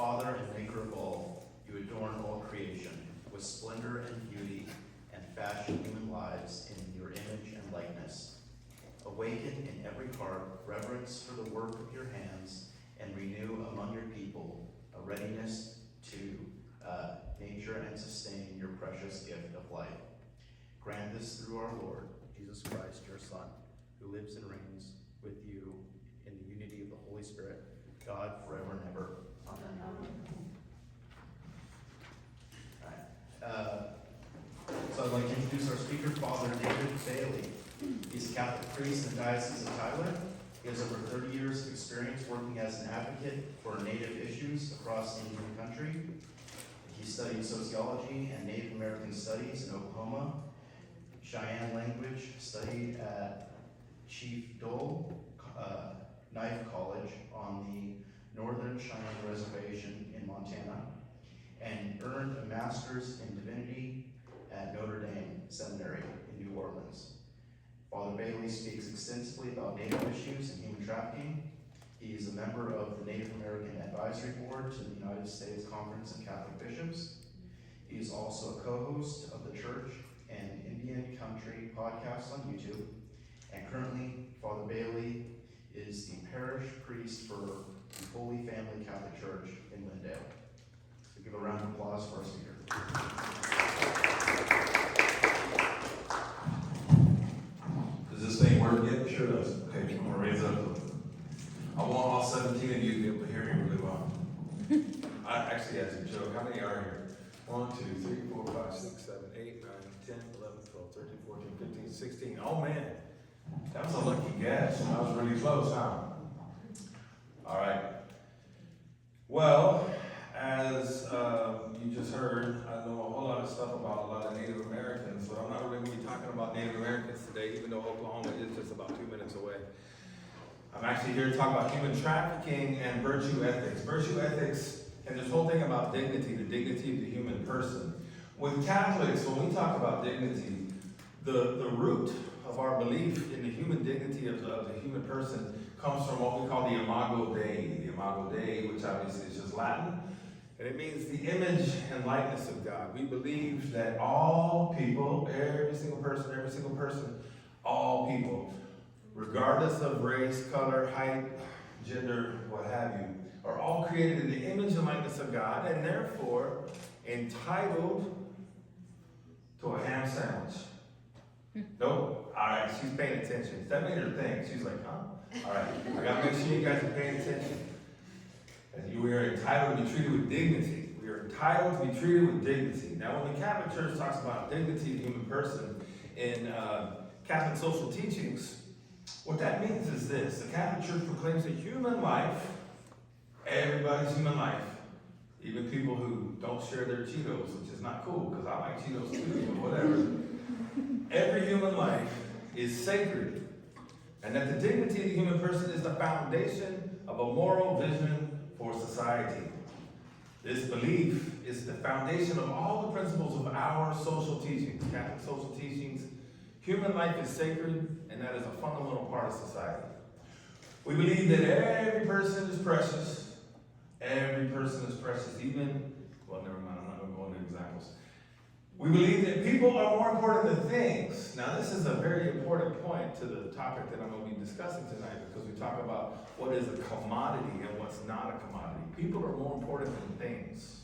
Father and maker of all, you adorn all creation with splendor and beauty and fashion human lives in your image and likeness. Awaken in every heart reverence for the work of your hands and renew among your people a readiness to nature and sustain your precious gift of life. Grant this through our Lord, Jesus Christ, your Son, who lives and reigns with you in the unity of the Holy Spirit, God, forever and ever. Amen. All right. So I'd like to introduce our speaker, Father David Baily. He's a Catholic priest in the Diocese of Tyler. He has over 30 years of experience working as an advocate for Native issues across Indian country. He studied sociology and Native American studies in Oklahoma, Cheyenne language studied at Chief Dole Knife College on the Northern Cheyenne Reservation in Montana, and earned a master's in divinity at Notre Dame Seminary in New Orleans. Father Baily speaks extensively about Native issues and human trafficking. He is a member of the Native American Advisory Board to the United States Conference of Catholic Bishops. He is also a co-host of the Church and Indian Country podcast on YouTube. And currently, Father Baily is the parish priest for the Holy Family Catholic Church in Lindale. So give a round of applause for our speaker. Does this thing work yet? Sure does. Okay, I'm gonna raise it up. I want all 17 of you to be able to hear me really well. Actually, as a joke, how many are here? 1, 2, 3, 4, 5, 6, 7, 8, 9, 10, 11, 12, 13, 14, 15, 16. Oh man, that was a lucky guess. I was really close, huh? All right. Well, as you just heard, I know a whole lot of stuff about a lot of Native Americans, but I'm not really going to be talking about Native Americans today, even though Oklahoma is just about 2 minutes away. I'm actually here to talk about human trafficking and virtue ethics. Virtue ethics and this whole thing about dignity, the dignity of the human person. With Catholics, when we talk about dignity, the root of our belief in the human dignity of the human person comes from what we call the imago Dei. The imago Dei, which obviously is just Latin, and it means the image and likeness of God. We believe that all people, every single person, all people, regardless of race, color, height, gender, what have you, are all created in the image and likeness of God, and therefore entitled to a ham sandwich. Nope. All right, she's paying attention. That made her think. She's like, huh? All right, I gotta make sure you guys are paying attention. And we are entitled to be treated with dignity. We are entitled to be treated with dignity. Now, when the Catholic Church talks about dignity of the human person in Catholic social teachings, what that means is this. The Catholic Church proclaims that human life, everybody's human life, even people who don't share their Cheetos, which is not cool, because I like Cheetos too, but whatever. Every human life is sacred, and that the dignity of the human person is the foundation of a moral vision for society. This belief is the foundation of all the principles of our social teachings, Catholic social teachings. Human life is sacred, and that is a fundamental part of society. We believe that every person is precious. Every person is precious, even, well, never mind, I'm not going to go into examples. We believe that people are more important than things. Now, this is a very important point to the topic that I'm going to be discussing tonight, because we talk about what is a commodity and what's not a commodity. People are more important than things.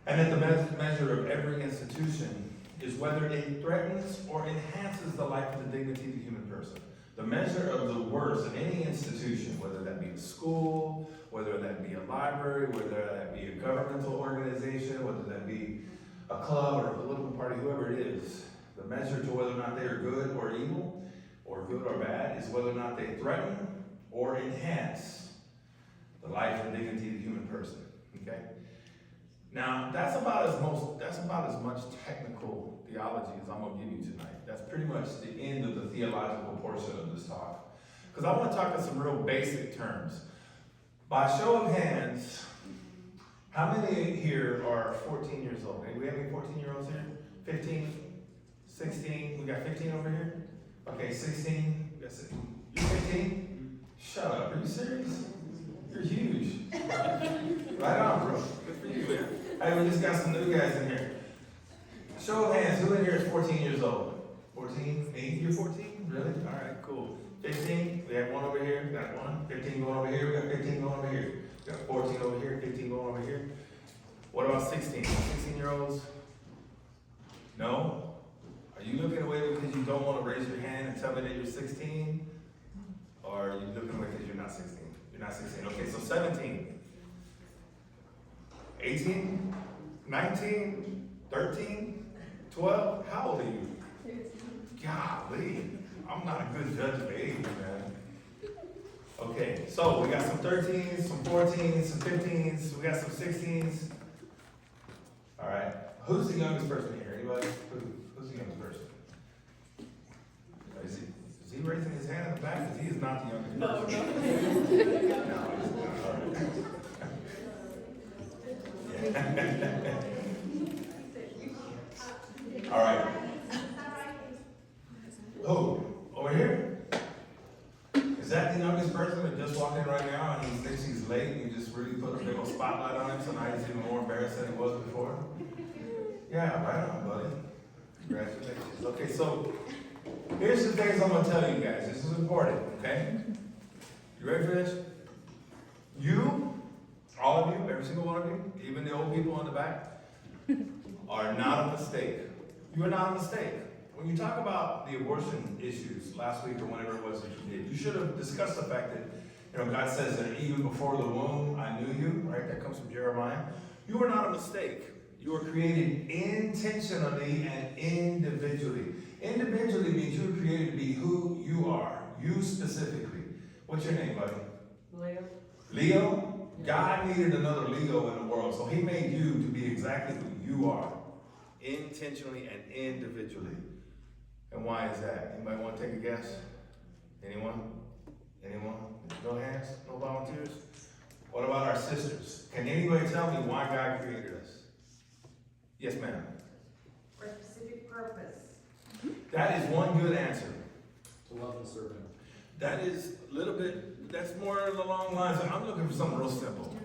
And that the measure of every institution is whether it threatens or enhances the life and the dignity of the human person. The measure of the worth in any institution, whether that be a school, whether that be a library, whether that be a governmental organization, whether that be a club or a political party, whoever it is, the measure to whether or not they are good or evil, or good or bad, is whether or not they threaten or enhance the life and dignity of the human person. Okay? Now, that's about as much technical theology as I'm going to give you tonight. That's pretty much the end of the theological portion of this talk. Because I want to talk in some real basic terms. By show of hands, how many here are 14 years old? Do we have any 14-year-olds here? 15? 16? We got 15 over here? Okay, 16. You 15? Shut up. Are you serious? You're huge. Right on, bro. Good for you, man. Hey, we just got some new guys in here. Show of hands, who in here is 14 years old? 14? 8? You're 14? Really? All right, cool. 15? We have one over here. We got one. 15 going over here. We got 15 going over here. We got 14 over here. 15 going over here. What about 16? 16-year-olds? No? Are you looking away because you don't want to raise your hand and tell me that you're 16? Or are you looking away because you're not 16? You're not 16. Okay, so 17. 18? 19? 13? 12? How old are you? Golly, I'm not a good judge of age, man. Okay, so we got some 13s, some 14s, some 15s, we got some 16s. All right, who's the youngest person here? Anybody? Who's the youngest person? Is he raising his hand in the back? Because he is not the youngest person. No, he's not. All right. All right. Who? Over here? Is that the youngest person that just walked in right now and he thinks he's late and you just really put a big old spotlight on him so now he's even more embarrassed than he was before? Yeah, right on, buddy. Congratulations. Okay, so here's the things I'm going to tell you guys. This is important, okay? You ready for this? You, all of you, every single one of you, even the old people in the back, are not a mistake. You are not a mistake. When you talk about the abortion issues last week or whenever it was that you did, you should have discussed the fact that, God says that even before the womb, I knew you, right? That comes from Jeremiah. You were not a mistake. You were created intentionally and individually. Individually means you were created to be who you are, you specifically. What's your name, buddy? Leo. Leo? God needed another Leo in the world, so he made you to be exactly who you are, intentionally and individually. And why is that? Anybody want to take a guess? Anyone? Anyone? No hands? No volunteers? What about our sisters? Can anybody tell me why God created us? Yes, ma'am. For a specific purpose. That is one good answer. To love and serve Him. That is a little bit, that's more along the lines of, I'm looking for something real simple.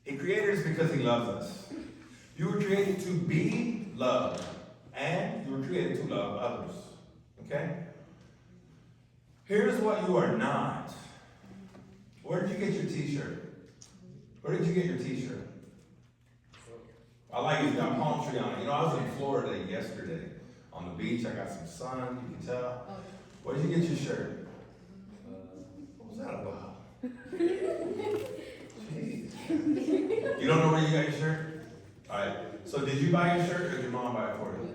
He created us because he loves us. You were created to be loved, and you were created to love others. Okay? Here's what you are not. Where did you get your t-shirt? Where did you get your t-shirt? I like it. It's got a palm tree on it. I was in Florida yesterday on the beach. I got some sun, you can tell. Where did you get your shirt? What was that about? Jeez. You don't know where you got your shirt? All right. So did you buy your shirt or did your mom buy it for you?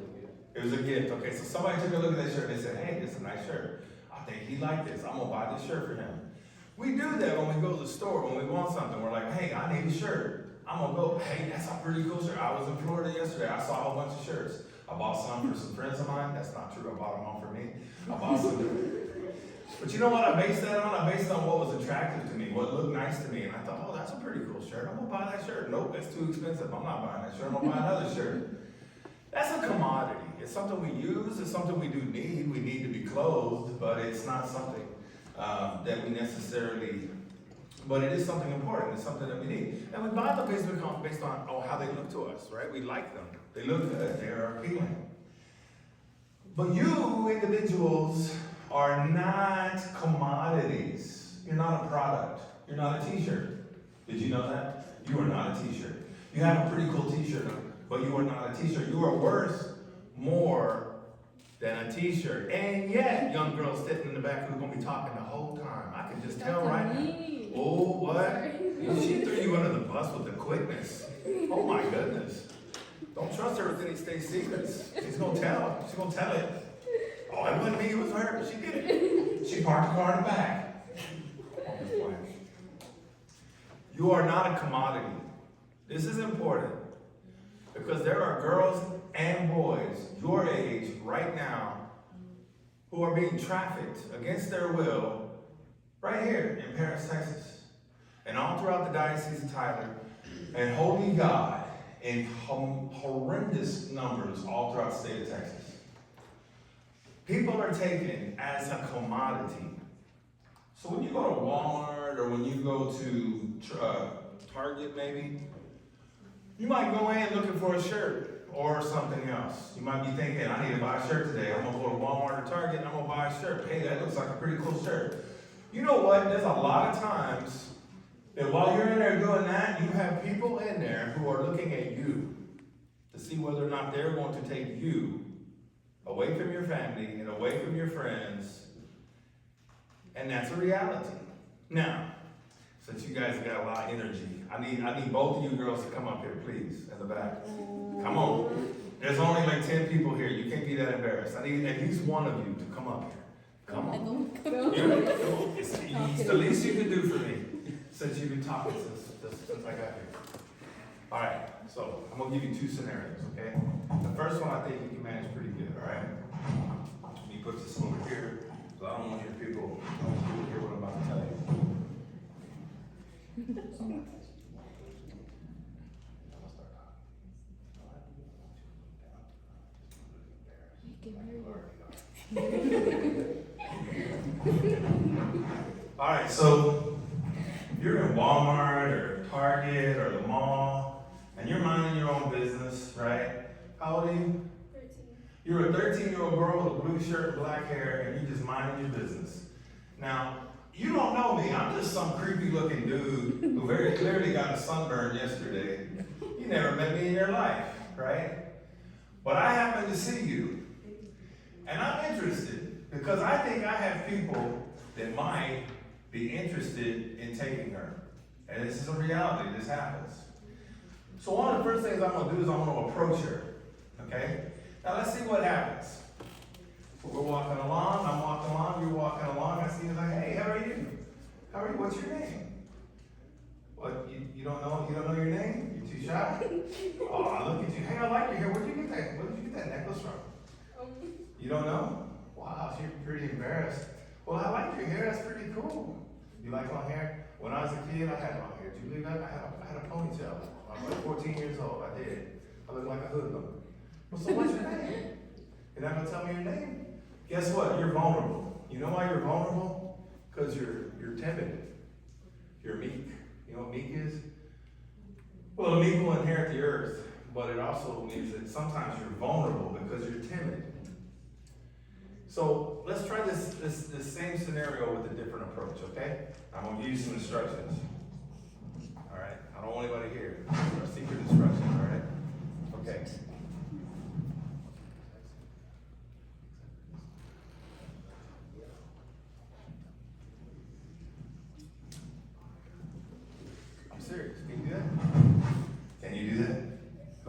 It was a gift. Okay, so somebody took a look at that shirt and they said, hey, this is a nice shirt. I think he liked this. I'm going to buy this shirt for him. We do that when we go to the store, when we want something. We're like, hey, I need a shirt. I'm going to go, hey, that's a pretty cool shirt. I was in Florida yesterday. I saw a whole bunch of shirts. I bought some for some friends of mine. That's not true. I bought them all for me. I bought some. But you know what I based that on? I based on what was attractive to me, what looked nice to me. And I thought, oh, that's a pretty cool shirt. I'm going to buy that shirt. Nope, that's too expensive. I'm not buying that shirt. I'm going to buy another shirt. That's a commodity. It's something we use. It's something we do need. We need to be clothed, but it's not something that we necessarily, but it is something important. It's something that we need. And we buy them based on how they look to us, right? We like them. They look good. They are appealing. But you individuals are not commodities. You're not a product. You're not a t-shirt. Did you know that? You are not a t-shirt. You have a pretty cool t-shirt, but you are not a t-shirt. You are worth more than a t-shirt. And yet, young girl sitting in the back who's going to be talking the whole time. I can just tell right now. Oh, what? She threw you under the bus with the quickness. Oh my goodness. Don't trust her with any state secrets. She's going to tell. She's going to tell it. Oh, it wasn't me, it was her. She did it. She parked the car in the back. You are not a commodity. This is important because there are girls and boys your age right now who are being trafficked against their will right here in Paris, Texas, and all throughout the Diocese of Tyler, and Holy God in horrendous numbers all throughout the state of Texas. People are taken as a commodity. So when you go to Walmart or when you go to Target maybe, you might go in looking for a shirt or something else. You might be thinking, I need to buy a shirt today. I'm gonna go to Walmart or Target and I'm gonna buy a shirt. Hey, that looks like a pretty cool shirt. You know what? There's a lot of times that while you're in there doing that, you have people in there who are looking at you to see whether or not they're going to take you away from your family and away from your friends. And that's a reality. Now, since you guys got a lot of energy, I need both of you girls to come up here, please, in the back. Come on. There's only like 10 people here. You can't be that embarrassed. I need at least one of you to come up here. Come on. It's the least you can do for me since you've been talking since I got here. All right, so I'm gonna give you two scenarios, okay? The first one I think you can manage pretty good, all right? Let me put this over here, so I don't want your people to hear what I'm about to tell you. All right, so if you're in Walmart or Target or the mall and you're minding your own business, right? How old are you? 13. You're a 13-year-old girl with a blue shirt and black hair and you're just minding your business. Now, you don't know me. I'm just some creepy looking dude who very clearly got a sunburn yesterday. You never met me in your life, right? But I happen to see you. And I'm interested because I think I have people that might be interested in taking her. And this is a reality, this happens. So one of the first things I'm gonna do is I'm gonna approach her, okay? Now let's see what happens. So we're walking along, I'm walking along, you're walking along, I see you like, hey, how are you? How are you, what's your name? What, you don't know your name? You're too shy? Oh, I look at you, hey, I like your hair, where did you get that necklace from? You don't know? Wow, you're pretty embarrassed. Well, I like your hair, that's pretty cool. You like my hair? When I was a kid, I had long hair. Did you believe that? I had a ponytail. I was like 14 years old, I did. I looked like a hoodlum. Well, so what's your name? You're not gonna tell me your name? Guess what? You're vulnerable. You know why you're vulnerable? Because you're timid. You're meek. You know what meek is? Well, the meek will inherit the earth, but it also means that sometimes you're vulnerable because you're timid. So let's try this same scenario with a different approach, okay? I'm gonna give you some instructions. All right? I don't want anybody here. These are secret instructions, all right? Okay. I'm serious. Can you do that? Can you do that?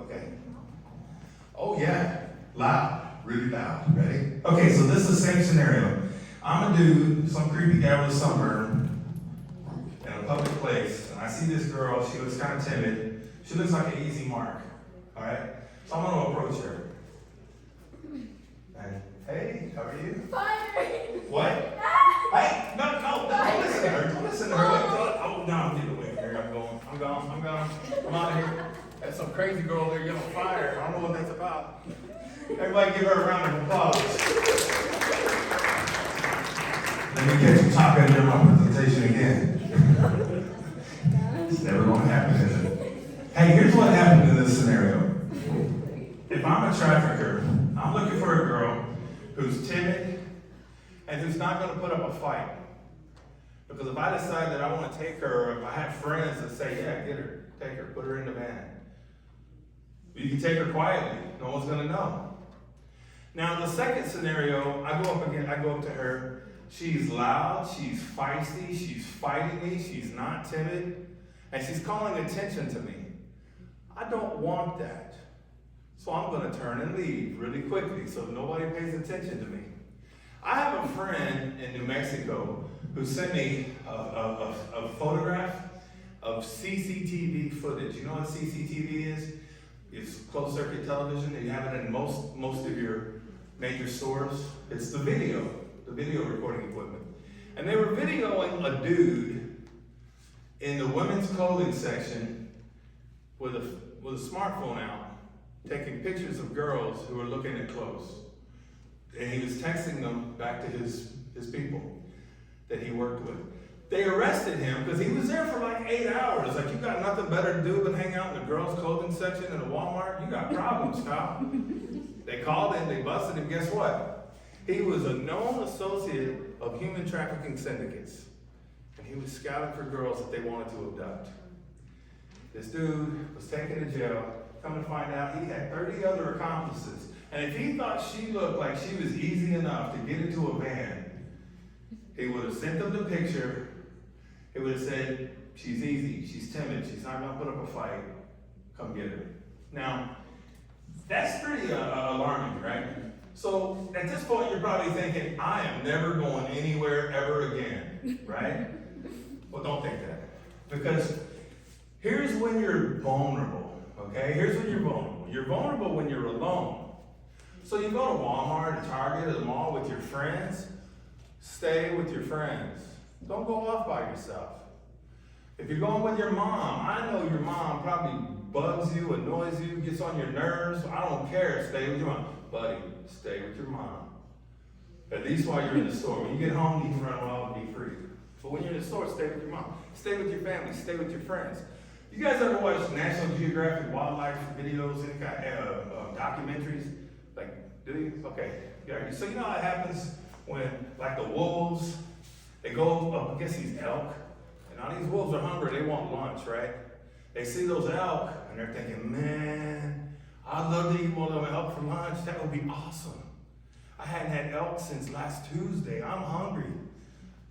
Okay. Oh yeah. Loud. Really loud. Ready? Okay, so this is the same scenario. I'm a dude, some creepy guy with a sunburn in a public place, and I see this girl, she looks kind of timid. She looks like an easy mark. Alright? So I'm gonna approach her. And, hey, how are you? Fire! What? Hey, no, don't listen to her. Don't listen to her. Oh, no, I'm getting away from here. I'm gone. I'm out of here. There's some crazy girl there yelling fire. I don't know what that's about. Everybody give her a round of applause. Let me catch you talking during my presentation again. It's never going to happen, is it? Hey, here's what happened in this scenario. If I'm a trafficker, I'm looking for a girl who's timid and who's not going to put up a fight. Because if I decide that I want to take her, or if I have friends that say, yeah, get her, take her, put her in the van. You can take her quietly. No one's going to know. Now, the second scenario, I go up to her. She's loud, she's feisty, she's fighting me, she's not timid, and she's calling attention to me. I don't want that. So I'm going to turn and leave really quickly so nobody pays attention to me. I have a friend in New Mexico who sent me a photograph of CCTV footage. You know what CCTV is? It's closed circuit television. You have it in most of your major stores. It's the video recording equipment. And they were videoing a dude in the women's clothing section with a smartphone out, taking pictures of girls who were looking at clothes. And he was texting them back to his people. that he worked with. They arrested him because he was there for like 8 hours. Like, you got nothing better to do than hang out in the girls' clothing section in a Walmart? You got problems, pal. They called him, they busted him. Guess what? He was a known associate of human trafficking syndicates. And he was scouting for girls that they wanted to abduct. This dude was taken to jail. Come to find out, he had 30 other accomplices. And if he thought she looked like she was easy enough to get into a van, he would have sent them the picture. He would have said, she's easy, she's timid, she's not gonna put up a fight, come get her. Now, that's pretty alarming, right? So at this point, you're probably thinking, I am never going anywhere ever again, right? Well, don't think that. Because here's when you're vulnerable, okay? Here's when you're vulnerable. You're vulnerable when you're alone. So you go to Walmart, or Target, or the mall with your friends, stay with your friends. Don't go off by yourself. If you're going with your mom, I know your mom probably bugs you, annoys you, gets on your nerves. I don't care, stay with your mom. Buddy, stay with your mom. At least while you're in the store. When you get home, you can run wild and be free. But when you're in the store, stay with your mom. Stay with your family, stay with your friends. You guys ever watch National Geographic wildlife videos, any kind of documentaries? Like, do you? Okay. Yeah. So you know what happens when, like, the wolves, they go up against these elk, and all these wolves are hungry, they want lunch, right? They see those elk, and they're thinking, man, I'd love to eat one of them elk for lunch. That would be awesome. I hadn't had elk since last Tuesday. I'm hungry.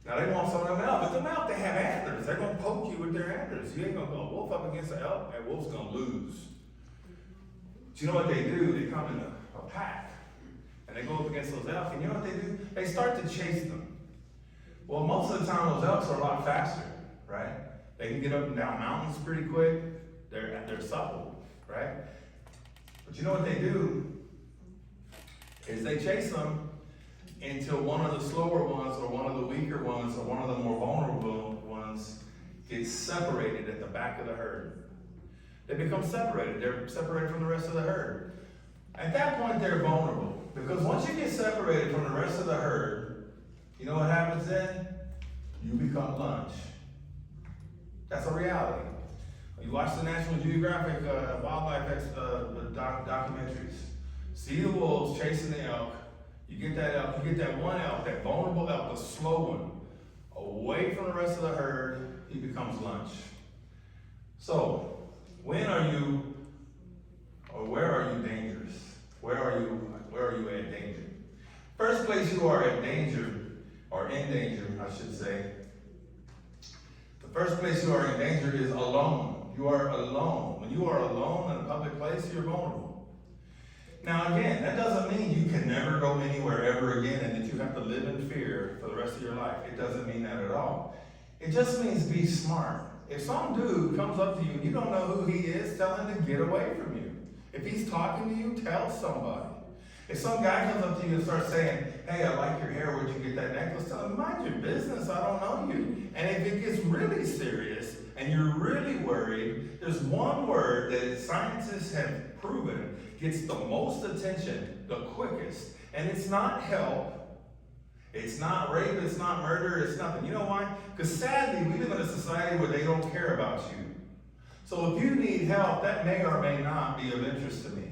Now they want some of them elk, but them elk, they have antlers. They're gonna poke you with their antlers. You ain't gonna go a wolf up against an elk, and wolf's gonna lose. But you know what they do? They come in a pack, and they go up against those elk, and you know what they do? They start to chase them. Well, most of the time, those elks are a lot faster, right? They can get up and down mountains pretty quick. They're supple, right? But you know what they do is they chase them until one of the slower ones or one of the weaker ones or one of the more vulnerable ones gets separated at the back of the herd. They become separated. They're separated from the rest of the herd. At that point, they're vulnerable. Because once you get separated from the rest of the herd, you know what happens then? You become lunch. That's a reality. You watch the National Geographic wildlife documentaries. See the wolves chasing the elk. You get that elk, you get that one elk, that vulnerable elk, the slow one, away from the rest of the herd, he becomes lunch. So, when are you, or where are you dangerous? Where are you at danger? First place you are at danger, or in danger, I should say. The first place you are in danger is alone. You are alone. When you are alone in a public place, you're vulnerable. Now again, that doesn't mean you can never go anywhere ever again and that you have to live in fear for the rest of your life. It doesn't mean that at all. It just means be smart. If some dude comes up to you and you don't know who he is, tell him to get away from you. If he's talking to you, tell somebody. If some guy comes up to you and starts saying, hey, I like your hair, where'd you get that necklace? Tell him, mind your business, I don't know you. And if it gets really serious and you're really worried, there's one word that scientists have proven gets the most attention the quickest. And it's not help. It's not rape, it's not murder, it's nothing. You know why? Because sadly, we live in a society where they don't care about you. So if you need help, that may or may not be of interest to me.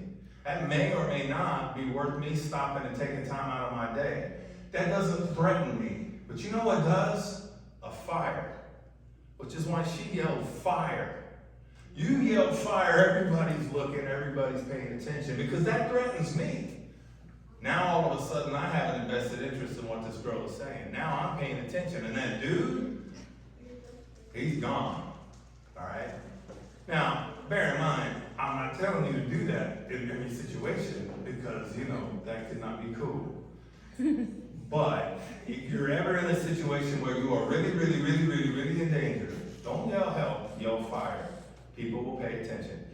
That may or may not be worth me stopping and taking time out of my day. That doesn't threaten me. But you know what does? A fire. Which is why she yelled fire. You yell fire, everybody's looking, everybody's paying attention, because that threatens me. Now all of a sudden I have an invested interest in what this girl is saying. Now I'm paying attention, and that dude, he's gone. All right? Now, bear in mind, I'm not telling you to do that in every situation, because, you know, that could not be cool. But if you're ever in a situation where you are really in danger, don't yell help, yell fire. People will pay attention.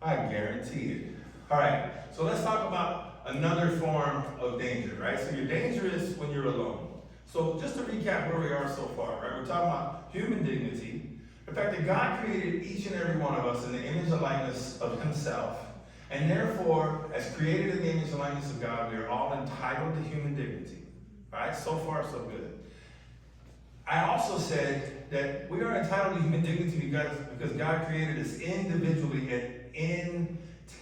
I guarantee it. All right, so let's talk about another form of danger, right? So you're dangerous when you're alone. So just to recap where we are so far, right? We're talking about human dignity. The fact that God created each and every one of us in the image and likeness of himself. And therefore, as created in the image and likeness of God, we are all entitled to human dignity. All right, so far so good. I also said that we are entitled to human dignity because God created us individually and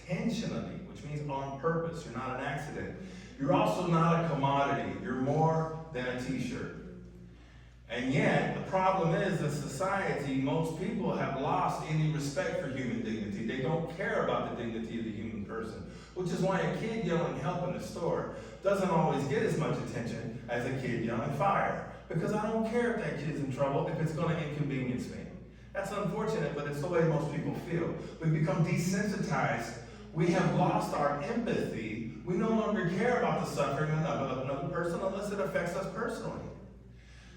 intentionally, which means on purpose. You're not an accident. You're also not a commodity. You're more than a t-shirt. And yet, the problem is in society, most people have lost any respect for human dignity. They don't care about the dignity of the human person, which is why a kid yelling help in the store doesn't always get as much attention as a kid yelling fire. Because I don't care if that kid's in trouble, if it's going to inconvenience me. That's unfortunate, but it's the way most people feel. We've become desensitized. We have lost our empathy. We no longer care about the suffering of another person unless it affects us personally.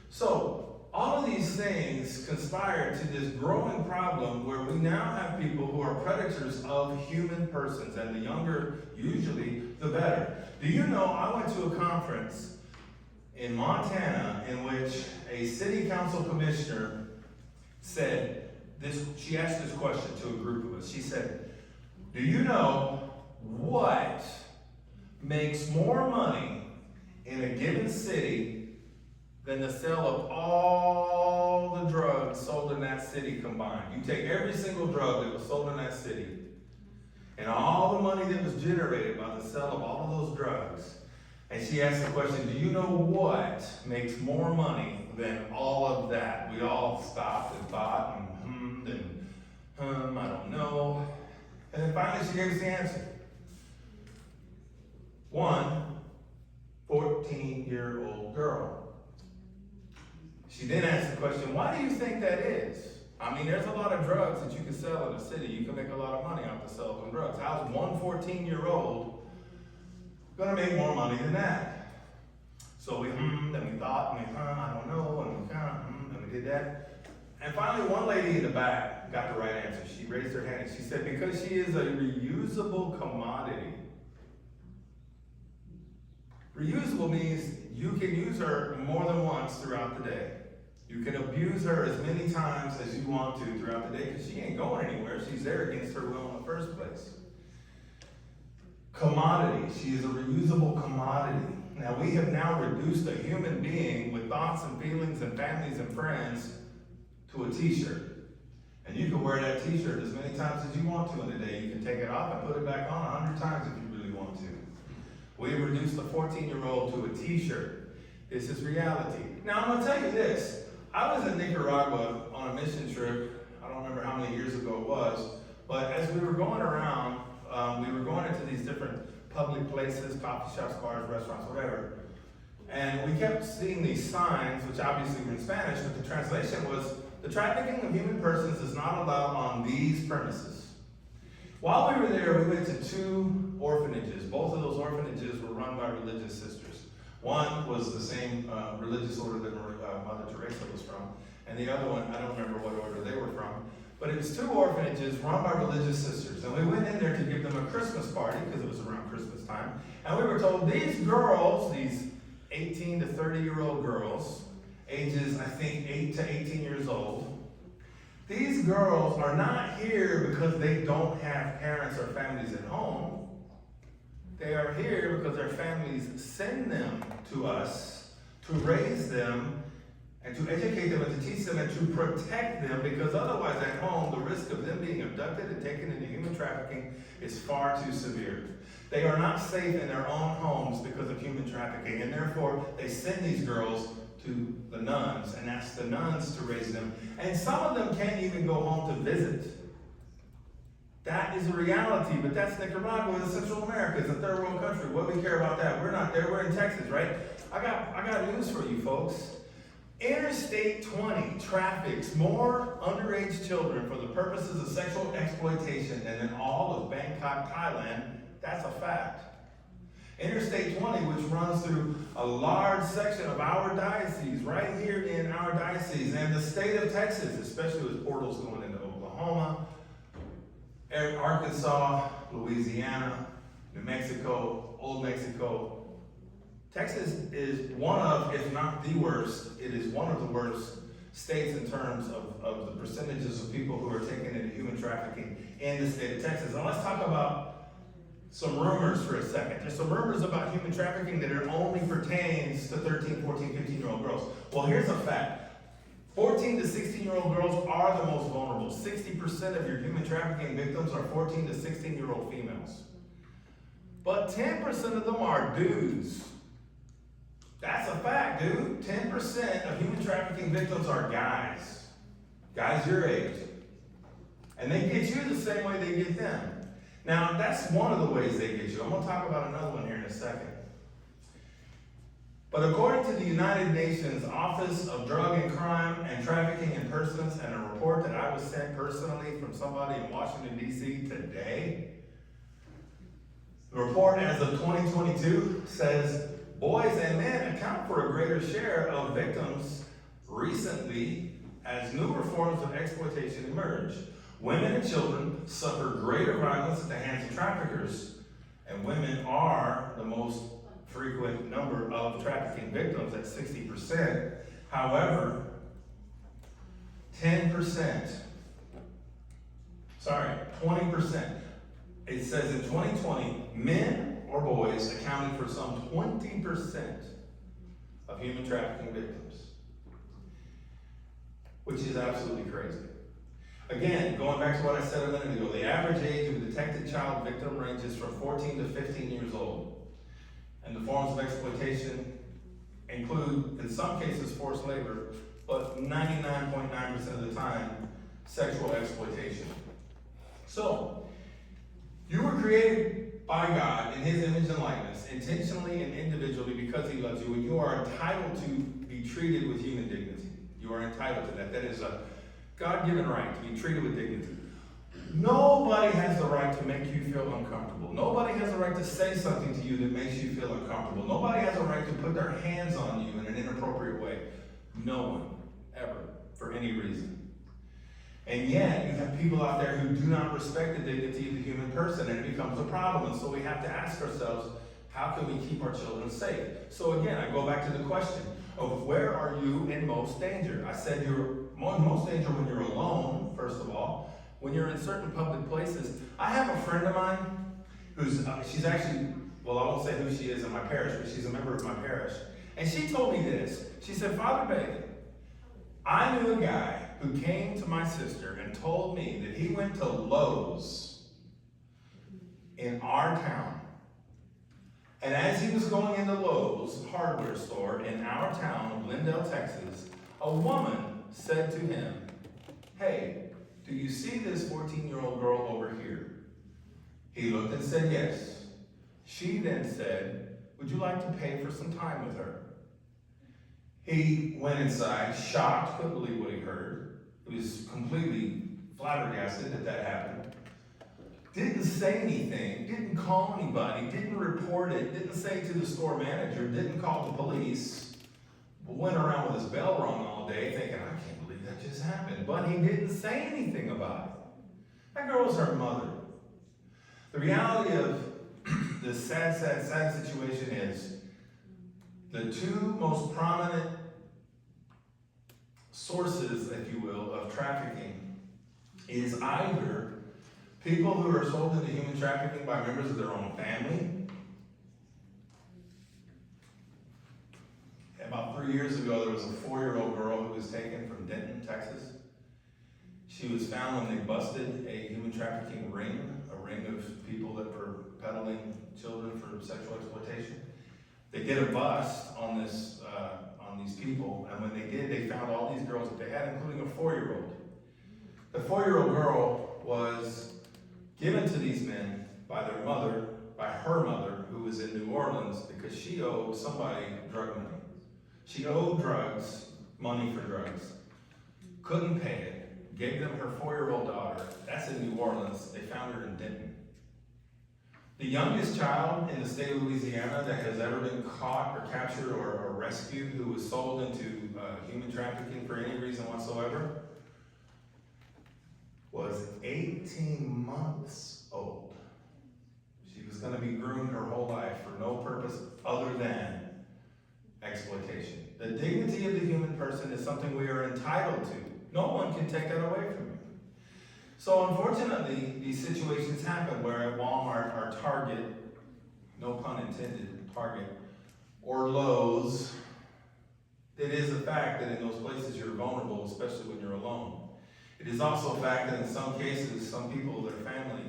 So, all of these things conspire to this growing problem where we now have people who are predators of human persons, and the younger, usually, the better. Do you know, I went to a conference in Montana in which a city council commissioner said this, she asked this question to a group of us. She said, do you know what makes more money in a given city than the sale of all the drugs sold in that city combined? You take every single drug that was sold in that city and all the money that was generated by the sale of all of those drugs. And she asked the question, do you know what makes more money than all of that? We all stopped and thought and I don't know. And then finally she gave us the answer. One 14-year-old girl. She then asked the question, why do you think that is? I mean, there's a lot of drugs that you can sell in a city. You can make a lot of money off the sale of drugs. How's one 14-year-old gonna make more money than that? So we then we thought, and we I don't know, and we and we did that. And finally, one lady in the back got the right answer. She raised her hand and she said, because she is a reusable commodity. Reusable means you can use her more than once throughout the day. You can abuse her as many times as you want to throughout the day because she ain't going anywhere. She's there against her will in the first place. Commodity. She is a reusable commodity. Now, we have now reduced a human being with thoughts and feelings and families and friends to a t-shirt. And you can wear that t-shirt as many times as you want to in a day. You can take it off and put it back on 100 times if you really want to. We have reduced a 14-year-old to a t-shirt. This is reality. Now, I'm going to tell you this. I was in Nicaragua on a mission trip. I don't remember how many years ago it was. But as we were going around, we were going into these different public places, coffee shops, bars, restaurants, whatever. And we kept seeing these signs, which obviously were in Spanish, but the translation was, the trafficking of human persons is not allowed on these premises. While we were there, we went to 2 orphanages. Both of those orphanages were run by religious sisters. One was the same religious order that Mother Teresa was from, and the other one, I don't remember what order they were from, but it was 2 orphanages run by religious sisters. And we went in there to give them a Christmas party, because it was around Christmas time, and we were told these girls, these 18 to 30-year-old girls, ages, I think, 8 to 18 years old, these girls are not here because they don't have parents or families at home. They are here because their families send them to us to raise them and to educate them and to teach them and to protect them, because otherwise at home the risk of them being abducted and taken into human trafficking is far too severe. They are not safe in their own homes because of human trafficking, and therefore they send these girls to the nuns and ask the nuns to raise them. And some of them can't even go home to visit. That is a reality, but that's Nicaragua, it's Central America, it's a third world country. What do we care about that? We're not there, we're in Texas, right? I got news for you folks. Interstate 20 traffics more underage children for the purposes of sexual exploitation than in all of Bangkok, Thailand. That's a fact. Interstate 20, which runs through a large section of our diocese, right here in our diocese, and the state of Texas, especially with portals going into Oklahoma, Arkansas, Louisiana, New Mexico, Old Mexico. Texas is one of, if not the worst, it is one of the worst states in terms of the percentages of people who are taken into human trafficking in the state of Texas. Now let's talk about some rumors for a second. There's some rumors about human trafficking that it only pertains to 13, 14, 15-year-old girls. Well, here's a fact. 14 to 16-year-old girls are the most vulnerable. 60% of your human trafficking victims are 14 to 16-year-old females. But 10% of them are dudes. That's a fact, dude. 10% of human trafficking victims are guys. Guys your age. And they get you the same way they get them. Now, that's one of the ways they get you. I'm going to talk about another one here in a second. But according to the United Nations Office of Drug and Crime and Trafficking in Persons, and a report that I was sent personally from somebody in Washington, D.C. today, the report as of 2022 says boys and men account for a greater share of victims recently as newer forms of exploitation emerge. Women and children suffer greater violence at the hands of traffickers, and women are the most frequent number of trafficking victims at 60%. However, 20%. It says in 2020, men or boys accounted for some 20% of human trafficking victims, which is absolutely crazy. Again, going back to what I said a minute ago, the average age of a detected child victim ranges from 14 to 15 years old. And the forms of exploitation include, in some cases, forced labor, but 99.9% of the time, sexual exploitation. So, you were created by God in His image and likeness, intentionally and individually because He loves you, and you are entitled to be treated with human dignity. You are entitled to that. That is a God-given right to be treated with dignity. Nobody has the right to make you feel uncomfortable. Nobody has the right to say something to you that makes you feel uncomfortable. Nobody has a right to put their hands on you in an inappropriate way. No one, ever, for any reason. And yet, you have people out there who do not respect the dignity of the human person, and it becomes a problem. And so we have to ask ourselves, how can we keep our children safe? So again, I go back to the question of where are you in most danger? I said you're in most danger when you're alone, first of all. When you're in certain public places. I have a friend of mine who's, she's actually, well, I won't say who she is in my parish, but she's a member of my parish. And she told me this. She said, Father Baily, I knew a guy who came to my sister and told me that he went to Lowe's in our town. And as he was going into Lowe's hardware store in our town of Lindale, Texas, a woman said to him, hey, do you see this 14-year-old girl over here? He looked and said yes. She then said, would you like to pay for some time with her? He went inside, shocked, couldn't believe what he heard. He was completely flabbergasted that happened. Didn't say anything, didn't call anybody, didn't report it, didn't say to the store manager, didn't call the police, but went around with his bell rung all day thinking, I can't believe that just happened. But he didn't say anything about it. That girl was her mother. The reality of this sad situation is the two most prominent sources, if you will, of trafficking is either people who are sold into human trafficking by members of their own family. About 3 years ago, there was a 4-year-old girl who was taken from Denton, Texas. She was found when they busted a human trafficking ring, a ring of people that were peddling children for sexual exploitation. They did a bust on these people, and when they did, they found all these girls that they had, including a 4-year-old. The 4-year-old girl was given to these men by their mother, by her mother, who was in New Orleans, because she owed somebody drug money. She owed money for drugs. Couldn't pay it. Gave them her 4-year-old daughter. That's in New Orleans. They found her in Denton. The youngest child in the state of Louisiana that has ever been caught or captured or rescued who was sold into human trafficking for any reason whatsoever was 18 months old. She was going to be groomed her whole life for no purpose other than exploitation. The dignity of the human person is something we are entitled to. No one can take that away from you. So unfortunately, these situations happen where at Walmart or Target, no pun intended, Target, or Lowe's, It is a fact that in those places you're vulnerable, especially when you're alone. It is also a fact that in some cases, some people, their family,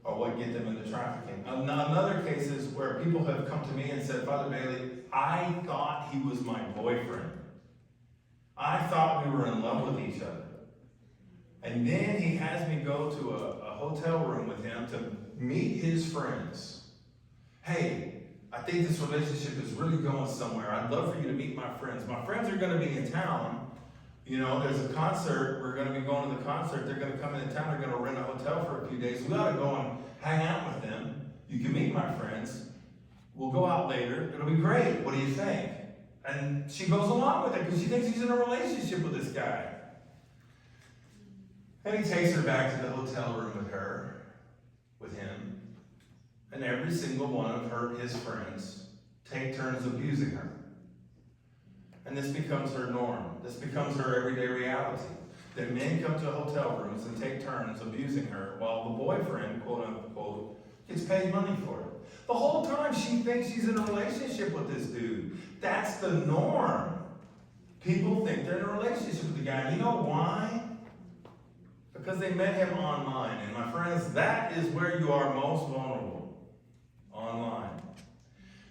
are what get them into trafficking. Another case is where people have come to me and said, Father Baily, I thought he was my boyfriend. I thought we were in love with each other. And then he has me go to a hotel room with him to meet his friends. Hey, I think this relationship is really going somewhere. I'd love for you to meet my friends. My friends are going to be in town. You know, there's a concert. We're going to be going to the concert. They're going to come into town. They're going to rent a hotel for a few days. We ought to go and hang out with them. You can meet my friends. We'll go out later. It'll be great. What do you think? And she goes along with it because she thinks he's in a relationship with this guy. And he takes her back to the hotel room with him. And every single one of his friends take turns abusing her. And this becomes her norm. This becomes her everyday reality. That men come to hotel rooms and take turns abusing her while the boyfriend, quote unquote, gets paid money for it. The whole time she thinks she's in a relationship with this dude. That's the norm. People think they're in a relationship with the guy. And you know why? Because they met him online. And my friends, that is where you are most vulnerable. Online.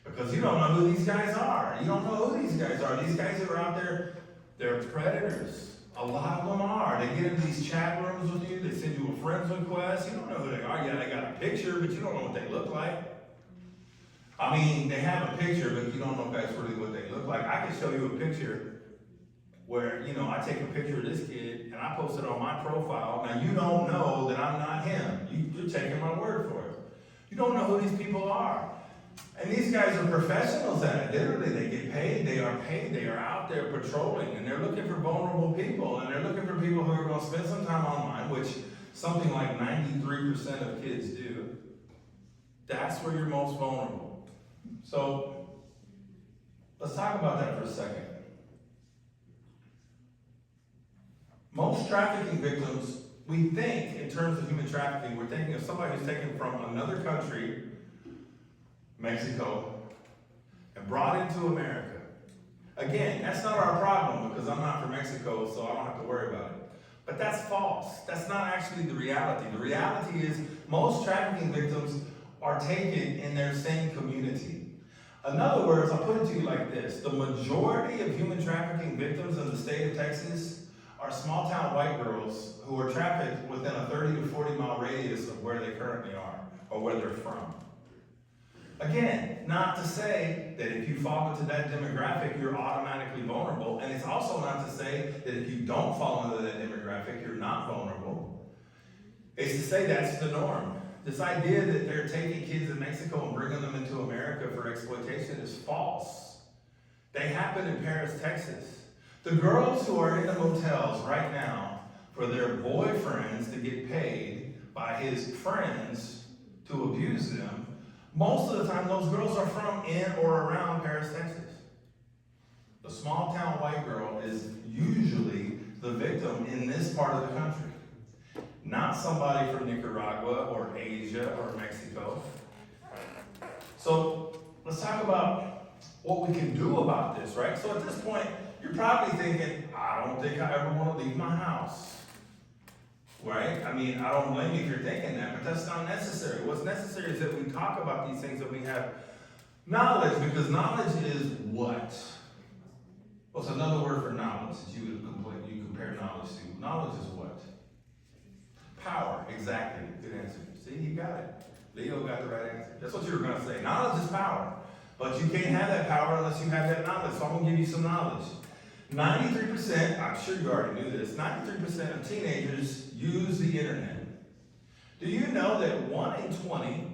Because you don't know who these guys are. You don't know who these guys are. These guys that are out there, they're predators. A lot of them are. They get into these chat rooms with you. They send you a friend's request. You don't know who they are. Yeah, they got a picture, but you don't know what they look like. I mean, they have a picture, but you don't know if that's really what they look like. I can show you a picture where, you know, I take a picture of this kid and I post it on my profile. Now, you don't know that I'm not him. You're taking my word for it. You don't know who these people are. And these guys are professionals at it. Literally, they get paid. They are paid. They are out there patrolling. And they're looking for vulnerable people. And they're looking for people who are going to spend some time online, which something like 93% of kids do. That's where you're most vulnerable. So, let's talk about that for a second. Most trafficking victims, we think, in terms of human trafficking, we're thinking of somebody who's taken from another country, Mexico, and brought into America. Again, that's not our problem because I'm not from Mexico, so I don't have to worry about it. But that's false. That's not actually the reality. The reality is most trafficking victims are taken in their same community. In other words, I'll put it to you like this. The majority of human trafficking victims in the state of Texas are small-town white girls who are trafficked within a 30 to 40-mile radius of where they currently are or where they're from. Again, not to say that if you fall into that demographic, you're automatically vulnerable. And it's also not to say that if you don't fall into that demographic, you're not vulnerable. It's to say that's the norm. This idea that they're taking kids in Mexico and bringing them into America for exploitation is false. They happen in Paris, Texas. The girls who are in the motels right now for their boyfriends to get paid by his friends to abuse them, most of the time those girls are from in or around Paris, Texas. The small town white girl is usually the victim in this part of the country. Not somebody from Nicaragua or Asia or Mexico. So let's talk about what we can do about this, right? So at this point, you're probably thinking, I don't think I ever want to leave my house. Right? I mean, I don't blame you if you're thinking that, but that's not necessary. What's necessary is that we talk about these things, that we have knowledge, because knowledge is what? What's another word for knowledge that you compare knowledge to? Knowledge is what? Power. Exactly. Good answer. See, you got it. Leo got the right answer. That's what you were going to say. Knowledge is power. But you can't have that power unless you have that knowledge. So I'm going to give you some knowledge. 93%, I'm sure you already knew this, 93% of teenagers use the internet. Do you know that 1 in 20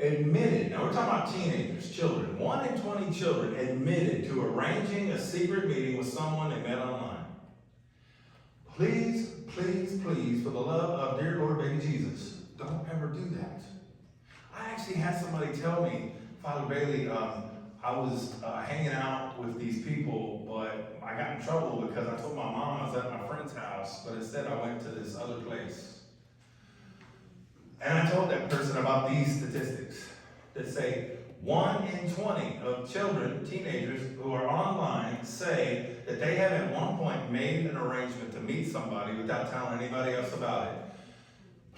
admitted, now we're talking about teenagers, children, 1 in 20 children admitted to arranging a secret meeting with someone they met online. Please, please, please, for the love of dear Lord baby Jesus, don't ever do that. I actually had somebody tell me, Father Baily, I was hanging out with these people, but I got in trouble because I told my mom I was at my friend's house, but instead I went to this other place. And I told that person about these statistics. that say 1 in 20 of children, teenagers who are online say that they have at one point made an arrangement to meet somebody without telling anybody else about it.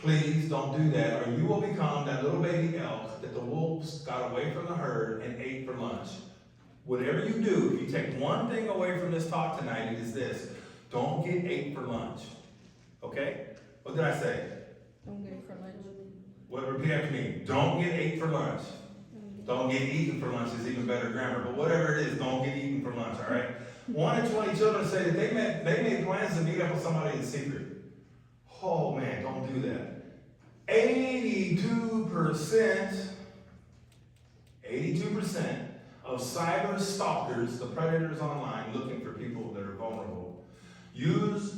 Please don't do that, or you will become that little baby elk that the wolves got away from the herd and ate for lunch. Whatever you do, if you take one thing away from this talk tonight, it is this: don't get ate for lunch. Okay? What did I say? Don't get it for lunch. Well, repeat after me. Don't get ate for lunch. Don't get eaten for lunch is even better grammar, but whatever it is, don't get eaten for lunch, all right? 1 in 20 children say that they made plans to meet up with somebody in secret. Oh man, don't do that. 82% of cyber stalkers, the predators online looking for people that are vulnerable, use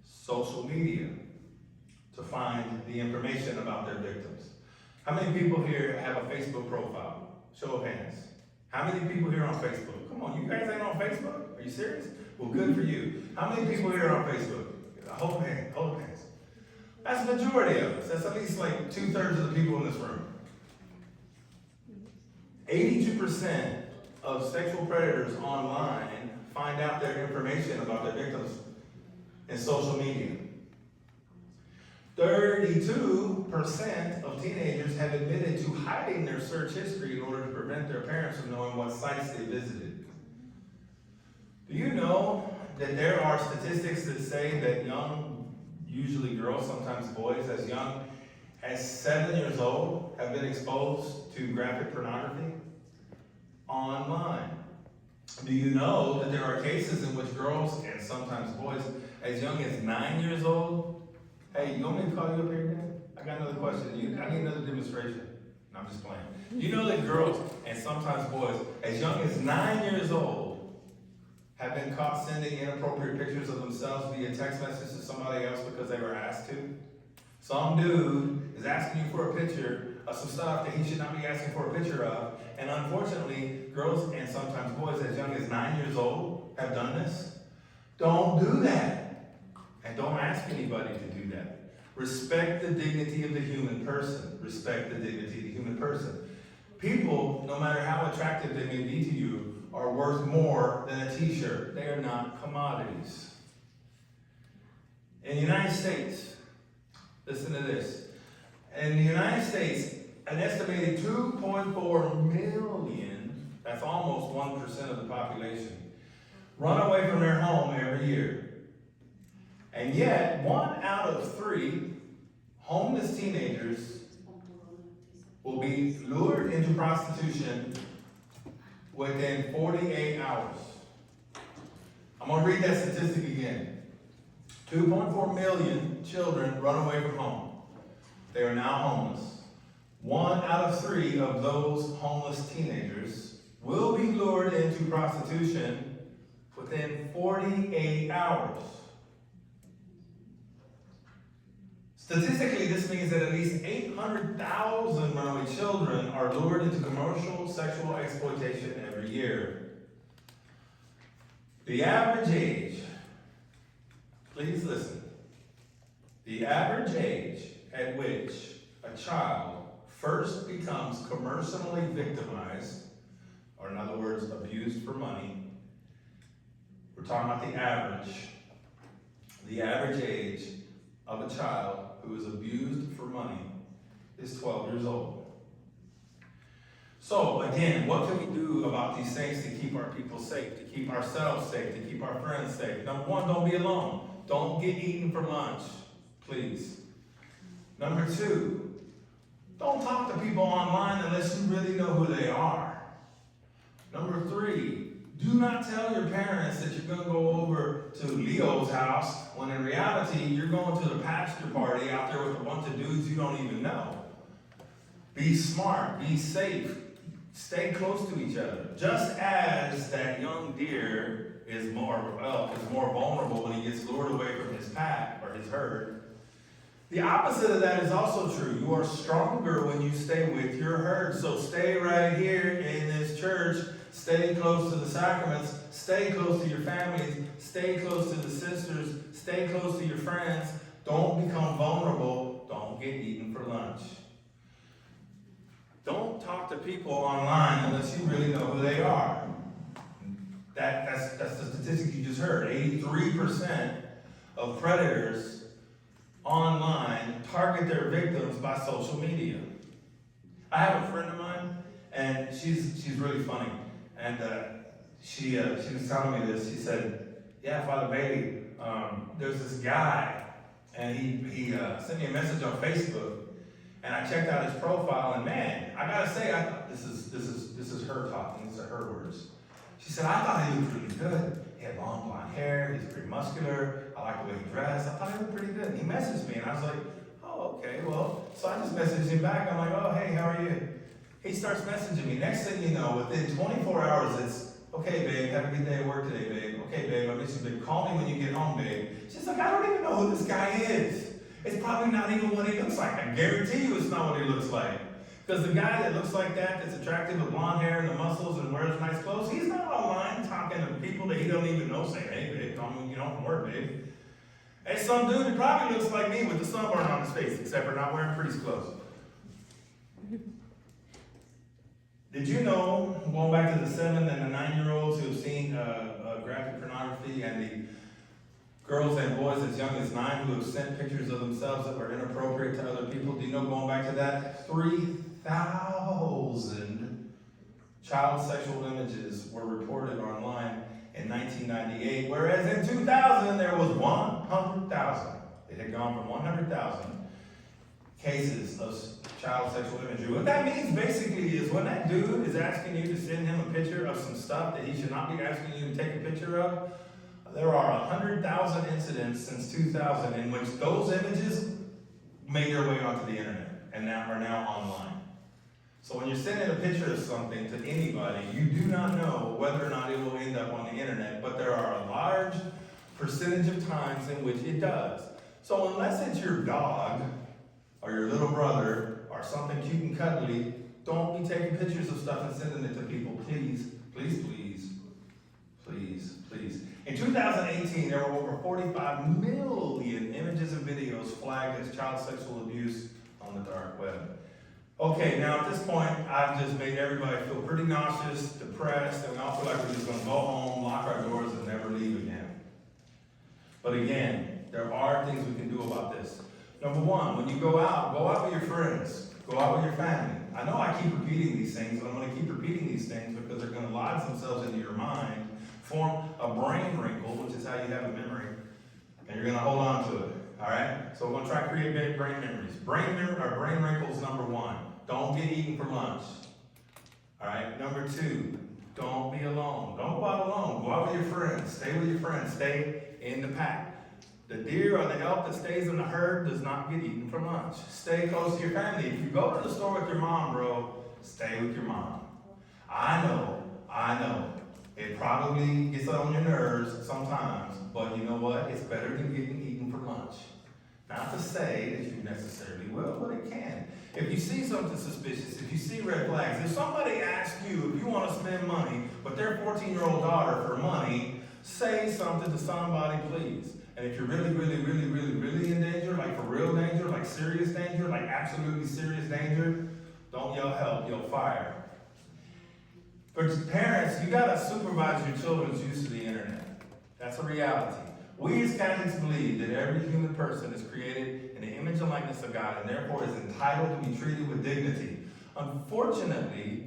social media to find the information about their victims. How many people here have a Facebook profile? Show of hands. How many people here on Facebook? Come on, you guys ain't on Facebook? Are you serious? Well, good for you. How many people here on Facebook? Hold hands, hold hands. That's the majority of us. That's at least like 2/3 of the people in this room. 82% of sexual predators online find out their information about their victims in social media. 32% of teenagers have admitted to hiding their search history in order to prevent their parents from knowing what sites they visited. Do you know that there are statistics that say that young, usually girls, sometimes boys, as young as 7 years old have been exposed to graphic pornography online? Do you know that there are cases in which girls, and sometimes boys, as young as 9 years old, hey, you want me to call you up here again? I got another question. I need another demonstration. No, I'm just playing. You know that girls, and sometimes boys, as young as 9 years old, have been caught sending inappropriate pictures of themselves via text message to somebody else because they were asked to? Some dude is asking you for a picture of some stuff that he should not be asking for a picture of, and unfortunately, girls and sometimes boys as young as 9 years old have done this. Don't do that. And don't ask anybody to do that. Respect the dignity of the human person. Respect the dignity of the human person. People, no matter how attractive they may be to you, are worth more than a t-shirt. They are not commodities. In the United States, listen to this. In the United States, an estimated 2.4 million, that's almost 1% of the population, run away from their home every year. And yet, 1 out of 3 homeless teenagers will be lured into prostitution within 48 hours. I'm going to read that statistic again. 2.4 million children run away from home. They are now homeless. 1 out of 3 of those homeless teenagers will be lured into prostitution within 48 hours. Statistically, this means that at least 800,000 runaway children are lured into commercial sexual exploitation every year. The average age, please listen, the average age at which a child first becomes commercially victimized, or in other words, abused for money, we're talking about the average age of a child who is abused for money is 12 years old. So again, what can we do about these things to keep our people safe, to keep ourselves safe, to keep our friends safe? Number one, don't be alone. Don't get eaten for lunch, please. Number two, don't talk to people online unless you really know who they are. Number three, do not tell your parents that you're going to go over to Leo's house when in reality you're going to the pastor party out there with a bunch of dudes you don't even know. Be smart, be safe, stay close to each other. Just as that young deer is more vulnerable when he gets lured away from his pack or his herd, the opposite of that is also true. You are stronger when you stay with your herd. So stay right here in this church. Stay close to the sacraments. Stay close to your families. Stay close to the sisters. Stay close to your friends. Don't become vulnerable. Don't get eaten for lunch. Don't talk to to people online unless you really know who they are. That's the statistic you just heard. 83% of predators online target their victims by social media. I have a friend of mine, and she's really funny, and she was telling me this. She said, "Yeah, Father Baily, there's this guy, and he sent me a message on Facebook, and I checked out his profile, and man, I gotta say, I thought this is her talking. These are her words. She said, I thought he looked really good. He had long blonde hair. He's pretty muscular. I like the way he dressed. I thought he looked pretty good." And he messaged me, and I was like, "Oh, okay, well," so I just messaged him back. I'm like, "Oh, hey, how are you?" He starts messaging me. Next thing you know, within 24 hours, it's, "Okay, babe, have a good day at work today, babe. Okay, babe, I miss you, babe. Call me when you get home, babe." She's like, "I don't even know who this guy is. It's probably not even what he looks like. I guarantee you it's not what he looks like. Because the guy that looks like that's attractive with blonde hair and the muscles and wears nice clothes, he's not online talking to people that he don't even know, saying, 'Hey, babe, call me when you get home from work, babe.' Hey, some dude that probably looks like me with the sunburn on his face, except for not wearing priest clothes." Did you know, going back to the 7 and the 9-year-olds who have seen graphic pornography, and the girls and boys as young as 9 who have sent pictures of themselves that were inappropriate to other people? Do you know, going back to that, 3,000 child sexual images were reported online in 1998, whereas in 2000 there was 100,000. It had gone from 100,000 cases of child sexual imagery. What that means basically is when that dude is asking you to send him a picture of some stuff that he should not be asking you to take a picture of, there are 100,000 incidents since 2000 in which those images made their way onto the internet and are now online. So when you're sending a picture of something to anybody, you do not know whether or not it will end up on the internet, but there are a large percentage of times in which it does. So unless it's your dog or your little brother or something cute and cuddly, don't be taking pictures of stuff and sending it to people. Please, please, please, please, please. In 2018, there were over 45 million images and videos flagged as child sexual abuse on the dark web. Okay, now at this point, I've just made everybody feel pretty nauseous, depressed, and we all feel like we're just gonna go home, lock our doors, and never leave again. But again, there are things we can do about this. Number one, when you go out with your friends, go out with your family. I know I keep repeating these things, but I'm gonna keep repeating these things because they're gonna lodge themselves into your mind, form a brain wrinkle, which is how you have a memory, and you're gonna hold on to it. All right? So we're gonna try to create brain memories. Brain wrinkles, number one. Don't get eaten for lunch. All right? Number two, don't be alone. Don't go out alone. Go out with your friends. Stay with your friends. Stay in the pack. The deer or the elk that stays in the herd does not get eaten for lunch. Stay close to your family. If you go to the store with your mom, bro, stay with your mom. I know. It probably gets on your nerves sometimes, but you know what? It's better than getting eaten for lunch. Not to say that you necessarily will, but it can. If you see something suspicious, if you see red flags, if somebody asks you if you want to spend money with their 14-year-old daughter for money, say something to somebody, please. And if you're really in danger, like for real danger, like serious danger, like absolutely serious danger, don't yell help, yell fire. For parents, you gotta supervise your children's use of the internet. That's a reality. We as Catholics believe that every human person is created in the image and likeness of God and therefore is entitled to be treated with dignity. Unfortunately,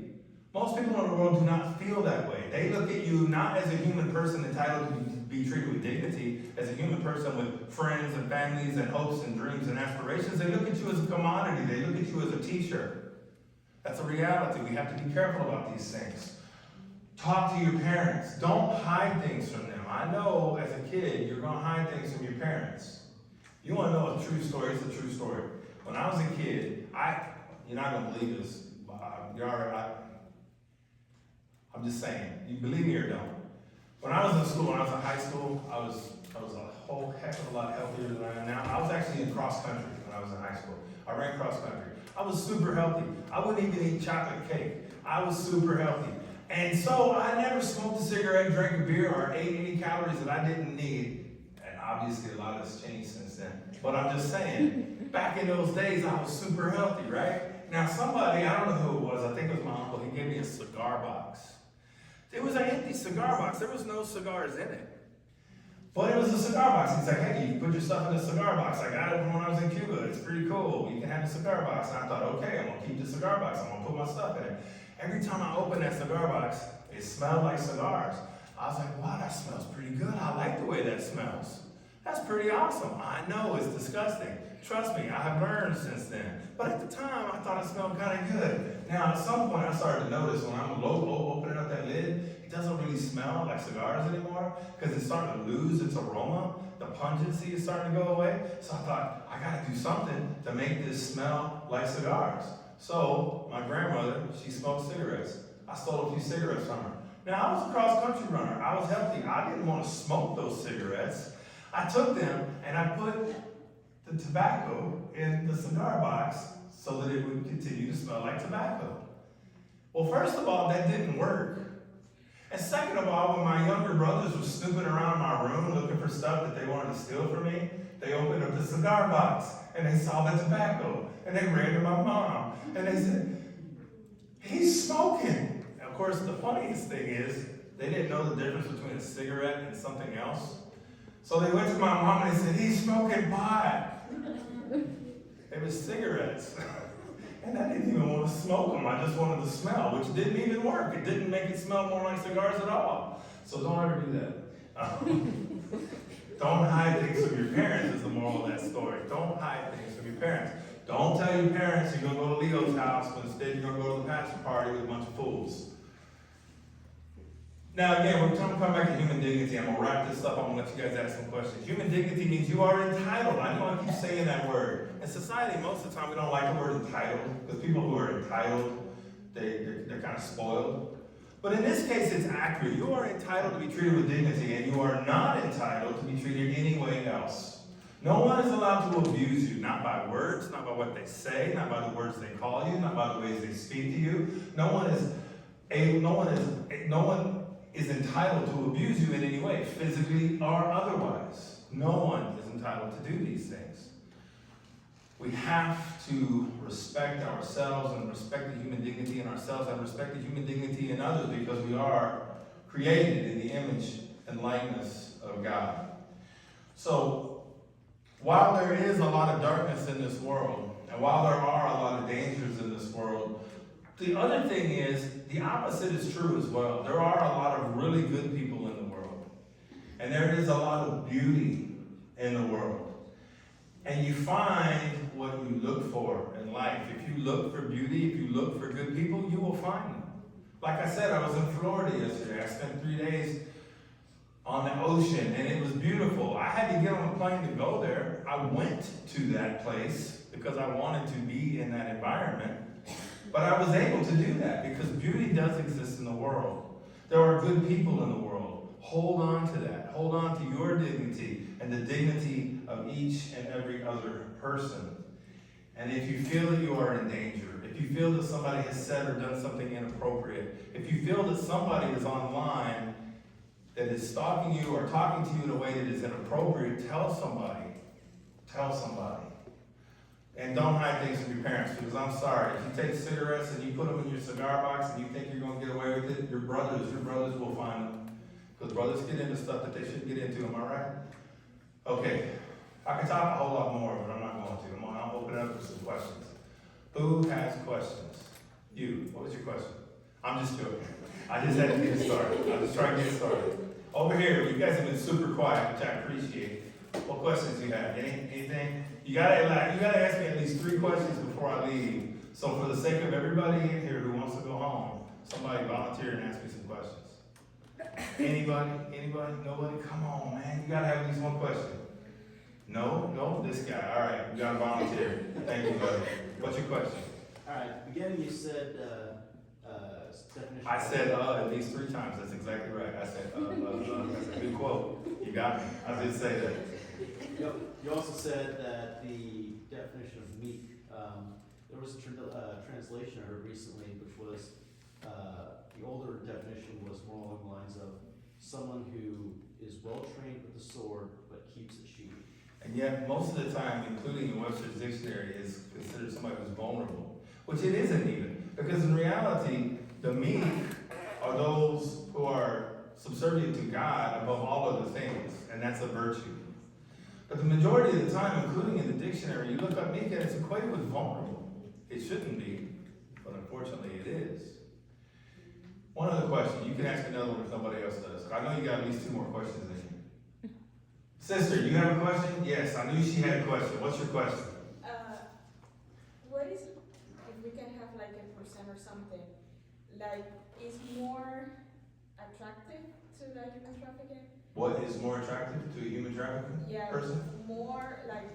most people in the world do not feel that way. They look at you not as a human person entitled to be treated with dignity, as a human person with friends and families and hopes and dreams and aspirations. They look at you as a commodity. They look at you as a t-shirt. That's a reality. We have to be careful about these things. Talk to your parents. Don't hide things from them. I know as a kid, you're going to hide things from your parents. You want to know a true story? It's a true story. When I was a kid, you're not going to believe this. I'm just saying. You believe me or don't. When I was in school, when I was in high school, I was a whole heck of a lot healthier than I am now. I was actually in cross country when I was in high school. I ran cross country. I was super healthy. I wouldn't even eat chocolate cake. I was super healthy. And so I never smoked a cigarette, drank a beer, or ate any calories that I didn't need. And obviously a lot has changed since then. But I'm just saying, back in those days, I was super healthy, right? Now somebody, I don't know who it was, I think it was my uncle, he gave me a cigar box. It was an empty cigar box. There was no cigars in it. But it was a cigar box. He's like, hey, you put your stuff in a cigar box. I got it from when I was in Cuba. It's pretty cool. You can have a cigar box. And I thought, okay, I'm going to keep the cigar box. I'm going to put my stuff in it. Every time I opened that cigar box, it smelled like cigars. I was like, wow, that smells pretty good. I like the way that smells. That's pretty awesome. I know it's disgusting. Trust me, I have learned since then. But at the time, I thought it smelled kind of good. Now, at some point, I started to notice when I'm opening up that lid, it doesn't really smell like cigars anymore because it's starting to lose its aroma. The pungency is starting to go away. So I thought, I got to do something to make this smell like cigars. So my grandmother, she smoked cigarettes. I stole a few cigarettes from her. Now, I was a cross-country runner. I was healthy. I didn't want to smoke those cigarettes. I took them and I put the tobacco in the cigar box so that it would continue to smell like tobacco. Well, first of all, that didn't work. And second of all, when my younger brothers were snooping around my room looking for stuff that they wanted to steal from me, they opened up the cigar box and they saw the tobacco and they ran to my mom and they said, he's smoking. Of course, the funniest thing is they didn't know the difference between a cigarette and something else. So they went to my mom and they said, he's smoking pot. It was cigarettes. And I didn't even want to smoke them. I just wanted the smell, which didn't even work. It didn't make it smell more like cigars at all. So don't ever do that. Don't hide things from your parents is the moral of that story. Don't hide things from your parents. Don't tell your parents you're going to go to Leo's house, but instead you're going to go to the pastor party with a bunch of fools. Now again, we're going to come back to human dignity. I'm going to wrap this up. I'm going to let you guys ask some questions. Human dignity means you are entitled. I know I keep saying that word. In society, most of the time we don't like the word entitled because people who are entitled, they're kind of spoiled. But in this case, it's accurate. You are entitled to be treated with dignity, and you are not entitled to be treated any way else. No one is allowed to abuse you, not by words, not by what they say, not by the words they call you, not by the ways they speak to you. No one is entitled to abuse you in any way, physically or otherwise. No one is entitled to do these things. We have to respect ourselves and respect the human dignity in ourselves and respect the human dignity in others because we are created in the image and likeness of God. So, while there is a lot of darkness in this world, and while there are a lot of dangers in this world, the other thing is, the opposite is true as well. There are a lot of really good people in the world. And there is a lot of beauty in the world. And you find what you look for in life. If you look for beauty, if you look for good people, you will find them. Like I said, I was in Florida yesterday. I spent 3 days on the ocean, and it was beautiful. I had to get on a plane to go there. I went to that place because I wanted to be in that environment. But I was able to do that because beauty does exist in the world. There are good people in the world. Hold on to that. Hold on to your dignity and the dignity of each and every other person. And if you feel that you are in danger, if you feel that somebody has said or done something inappropriate, if you feel that somebody is online that is stalking you or talking to you in a way that is inappropriate, tell somebody. Tell somebody. And don't hide things from your parents, because I'm sorry, if you take cigarettes and you put them in your cigar box and you think you're going to get away with it, your brothers will find them. Because brothers get into stuff that they shouldn't get into, am I right? Okay, I could talk a whole lot more, but I'm not going to. I'll open it up for some questions. Who has questions? You, what was your question? I'm just joking. I just had to get started. I was trying to get started. Over here, you guys have been super quiet, which I appreciate. What questions do you have? Anything? You gotta ask me at least 3 questions before I leave. So for the sake of everybody in here who wants to go home, somebody volunteer and ask me some questions. Anybody? Nobody? Come on, man. You gotta have at least one question. No? This guy. All right, you gotta volunteer. Thank you, buddy. What's your question? All right, beginning you said, definition. I said at least 3 times. That's exactly right. I said That's a good quote. You got me. I did say that. Yep. You also said that the definition of meek, there was a translation I heard recently, which was, the older definition was more along the lines of someone who is well trained with the sword, but keeps it sheathed. And yet, most of the time, including in Webster's dictionary, is considered somebody who's vulnerable, which it isn't even. Because in reality, reality, the meek are those who are subservient to God above all other things, and that's a virtue. But the majority of the time, including in the dictionary, you look up meek and it's equated with vulnerable. It shouldn't be, but unfortunately it is. One other question. You can ask another one if nobody else does. I know you got at least 2 more questions in you. Sister, you have a question? Yes, I knew she had a question. What's your question? What is, if we can have like a percent or something, like, is more attractive to the human trafficking? What is more attractive to a human trafficking Yeah, person? more like,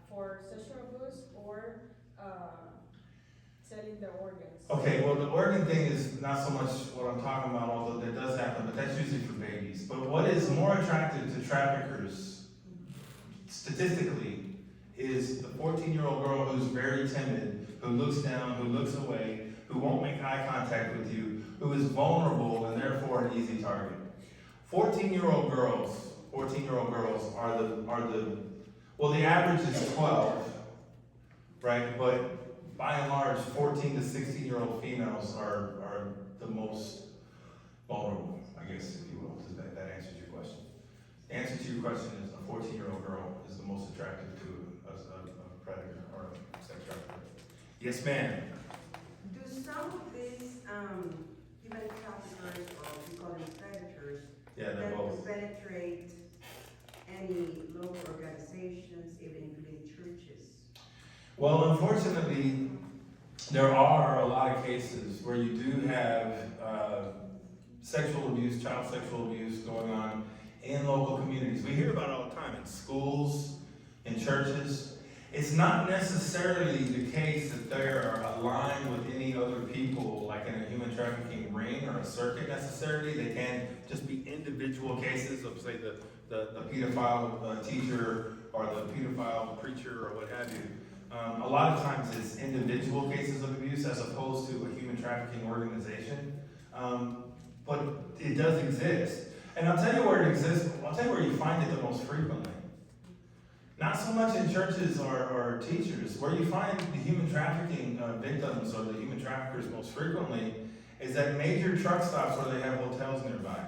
for sexual abuse or, selling the organs? Okay, well, the organ thing is not so much what I'm talking about, although that does happen, but that's usually for babies. But what is more attractive to traffickers, statistically, is the 14-year-old girl who's very timid, who looks down, who looks away, who won't make eye contact with you, who is vulnerable and therefore an easy target. 14-year-old girls are the, well, the average is 12, right? But by and large, 14 to 16-year-old females are the most vulnerable, I guess, if you will. Does that answers your question? The answer to your question is a 14-year-old girl is the most attractive to a predator or a sex trafficker. Yes, ma'am. Do some of these human traffickers, or we call them predators, Yeah, they're that both. penetrate any local organizations, even including churches? Well, unfortunately, there are a lot of cases where you do have sexual abuse, child sexual abuse going on in local communities. We hear about it all the time in schools, in churches. It's not necessarily the case that they are aligned with any other people, like in a human trafficking ring or a circuit necessarily. They can just be individual cases of, say, the pedophile teacher or the pedophile preacher or what have you. A lot of times it's individual cases of abuse as opposed to a human trafficking organization. But it does exist. And I'll tell you where it exists, I'll tell you where you find it the most frequently. Not so much in churches or teachers. Where you find the human trafficking victims or the human traffickers most frequently is at major truck stops where they have hotels nearby.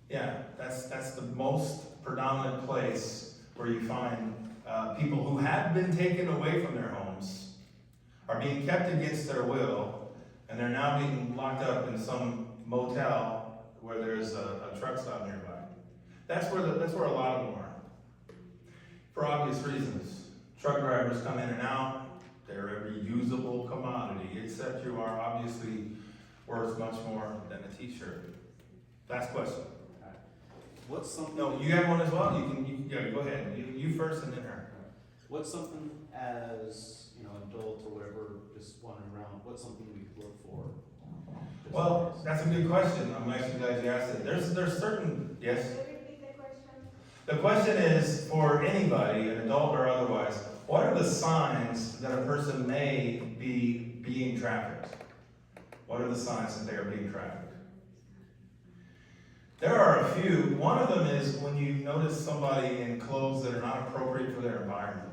Yeah, that's the most predominant place where you find people who have been taken away from their homes, are being kept against their will, and they're now being locked up in some motel where there's a truck stop nearby. That's where a lot of them are. For obvious reasons. Truck drivers come in and out, they're a reusable commodity, except you are obviously worth much more than a t-shirt. Last question. What's something? No, you have one as well? Yeah, go ahead. You first and then her. What's something as, adult or whatever, just wandering around, what's something we could look for? Well, that's a good question. I'm actually glad you asked it. There's certain, yes? Can you repeat the question? The question is for anybody, an adult or otherwise, what are the signs that a person may be being trafficked? What are the signs that they are being trafficked? There are a few. One of them is when you notice somebody in clothes that are not appropriate for their environment.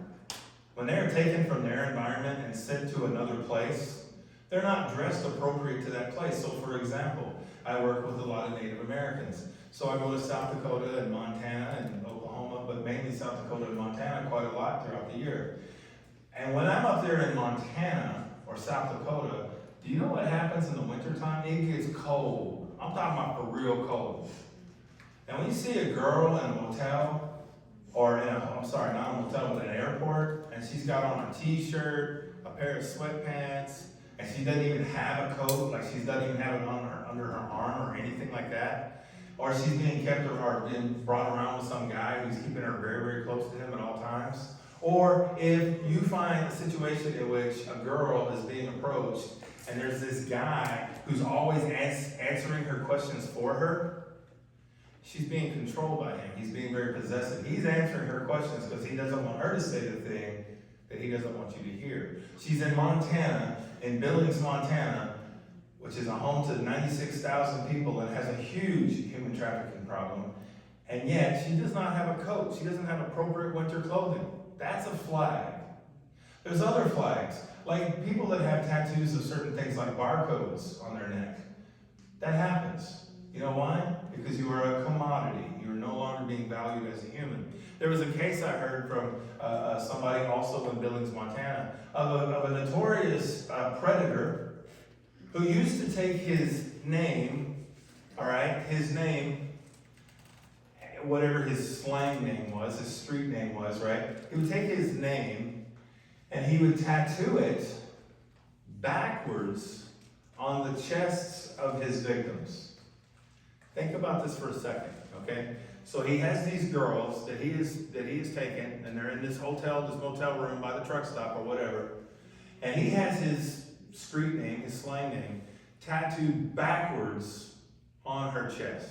When they are taken from their environment and sent to another place, they're not dressed appropriate to that place. So for example, I work with a lot of Native Americans. So I go to South Dakota and Montana and Oklahoma, but mainly South Dakota and Montana quite a lot throughout the year. And when I'm up there in Montana or South Dakota, do you know what happens in the wintertime? It gets cold. I'm talking about for real cold. And when you see a girl in a motel, or not a motel, but an airport, and she's got on a t-shirt, a pair of sweatpants, and she doesn't even have a coat, like she doesn't even have it on her, under her arm or anything like that, or she's being kept or being brought around with some guy who's keeping her very, very close to him at all times. Or if you find a situation in which a girl is being approached and there's this guy who's always answering her questions for her, she's being controlled by him. He's being very possessive. He's answering her questions because he doesn't want her to say the thing that he doesn't want you to hear. She's in Montana, in Billings, Montana, which is a home to 96,000 people and has a huge human trafficking problem. And yet, she does not have a coat. She doesn't have appropriate winter clothing. That's a flag. There's other flags, like people that have tattoos of certain things like barcodes on their neck. That happens. You know why? Because you are a commodity. You are no longer being valued as a human. There was a case I heard from somebody also in Billings, Montana, of a notorious predator who used to take his name, all right, his name, whatever his slang name was, his street name was, right? He would take his name and he would tattoo it backwards on the chests of his victims. Think about this for a second, okay? So he has these girls that he has taken, and they're in this motel room by the truck stop or whatever, and he has his street name, his slang name, tattooed backwards on her chest,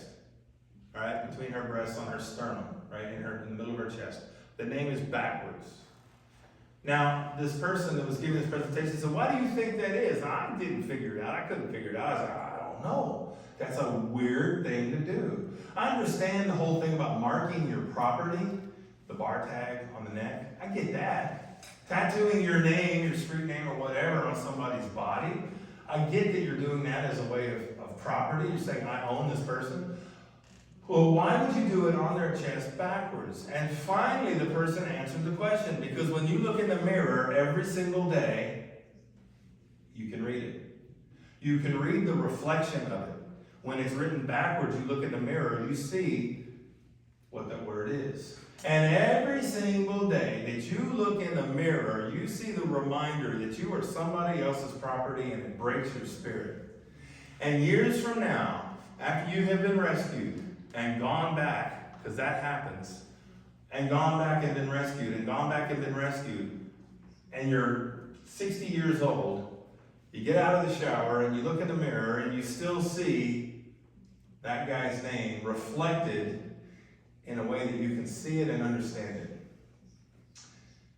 all right, between her breasts, on her sternum, right, in the middle of her chest. The name is backwards. Now, this person that was giving this presentation said, "Why do you think that is?" I didn't figure it out. I couldn't figure it out. I was like, "I don't know. That's a weird thing to do." I understand the whole thing about marking your property, the bar tag on the neck. I get that. Tattooing your name, your street name, or whatever on somebody's body. I get that you're doing that as a way of property. You're saying, "I own this person." Well, why would you do it on their chest backwards? And finally, the person answered the question, because when you look in the mirror every single day, you can read it. You can read the reflection of it. When it's written backwards, you look in the mirror, you see what that word is. And every single day that you look in the mirror, you see the reminder that you are somebody else's property, and it breaks your spirit. And years from now, after you have been rescued, and gone back, because that happens, and gone back and been rescued, and gone back and been rescued, and you're 60 years old, you get out of the shower and you look in the mirror and you still see that guy's name reflected in a way that you can see it and understand it.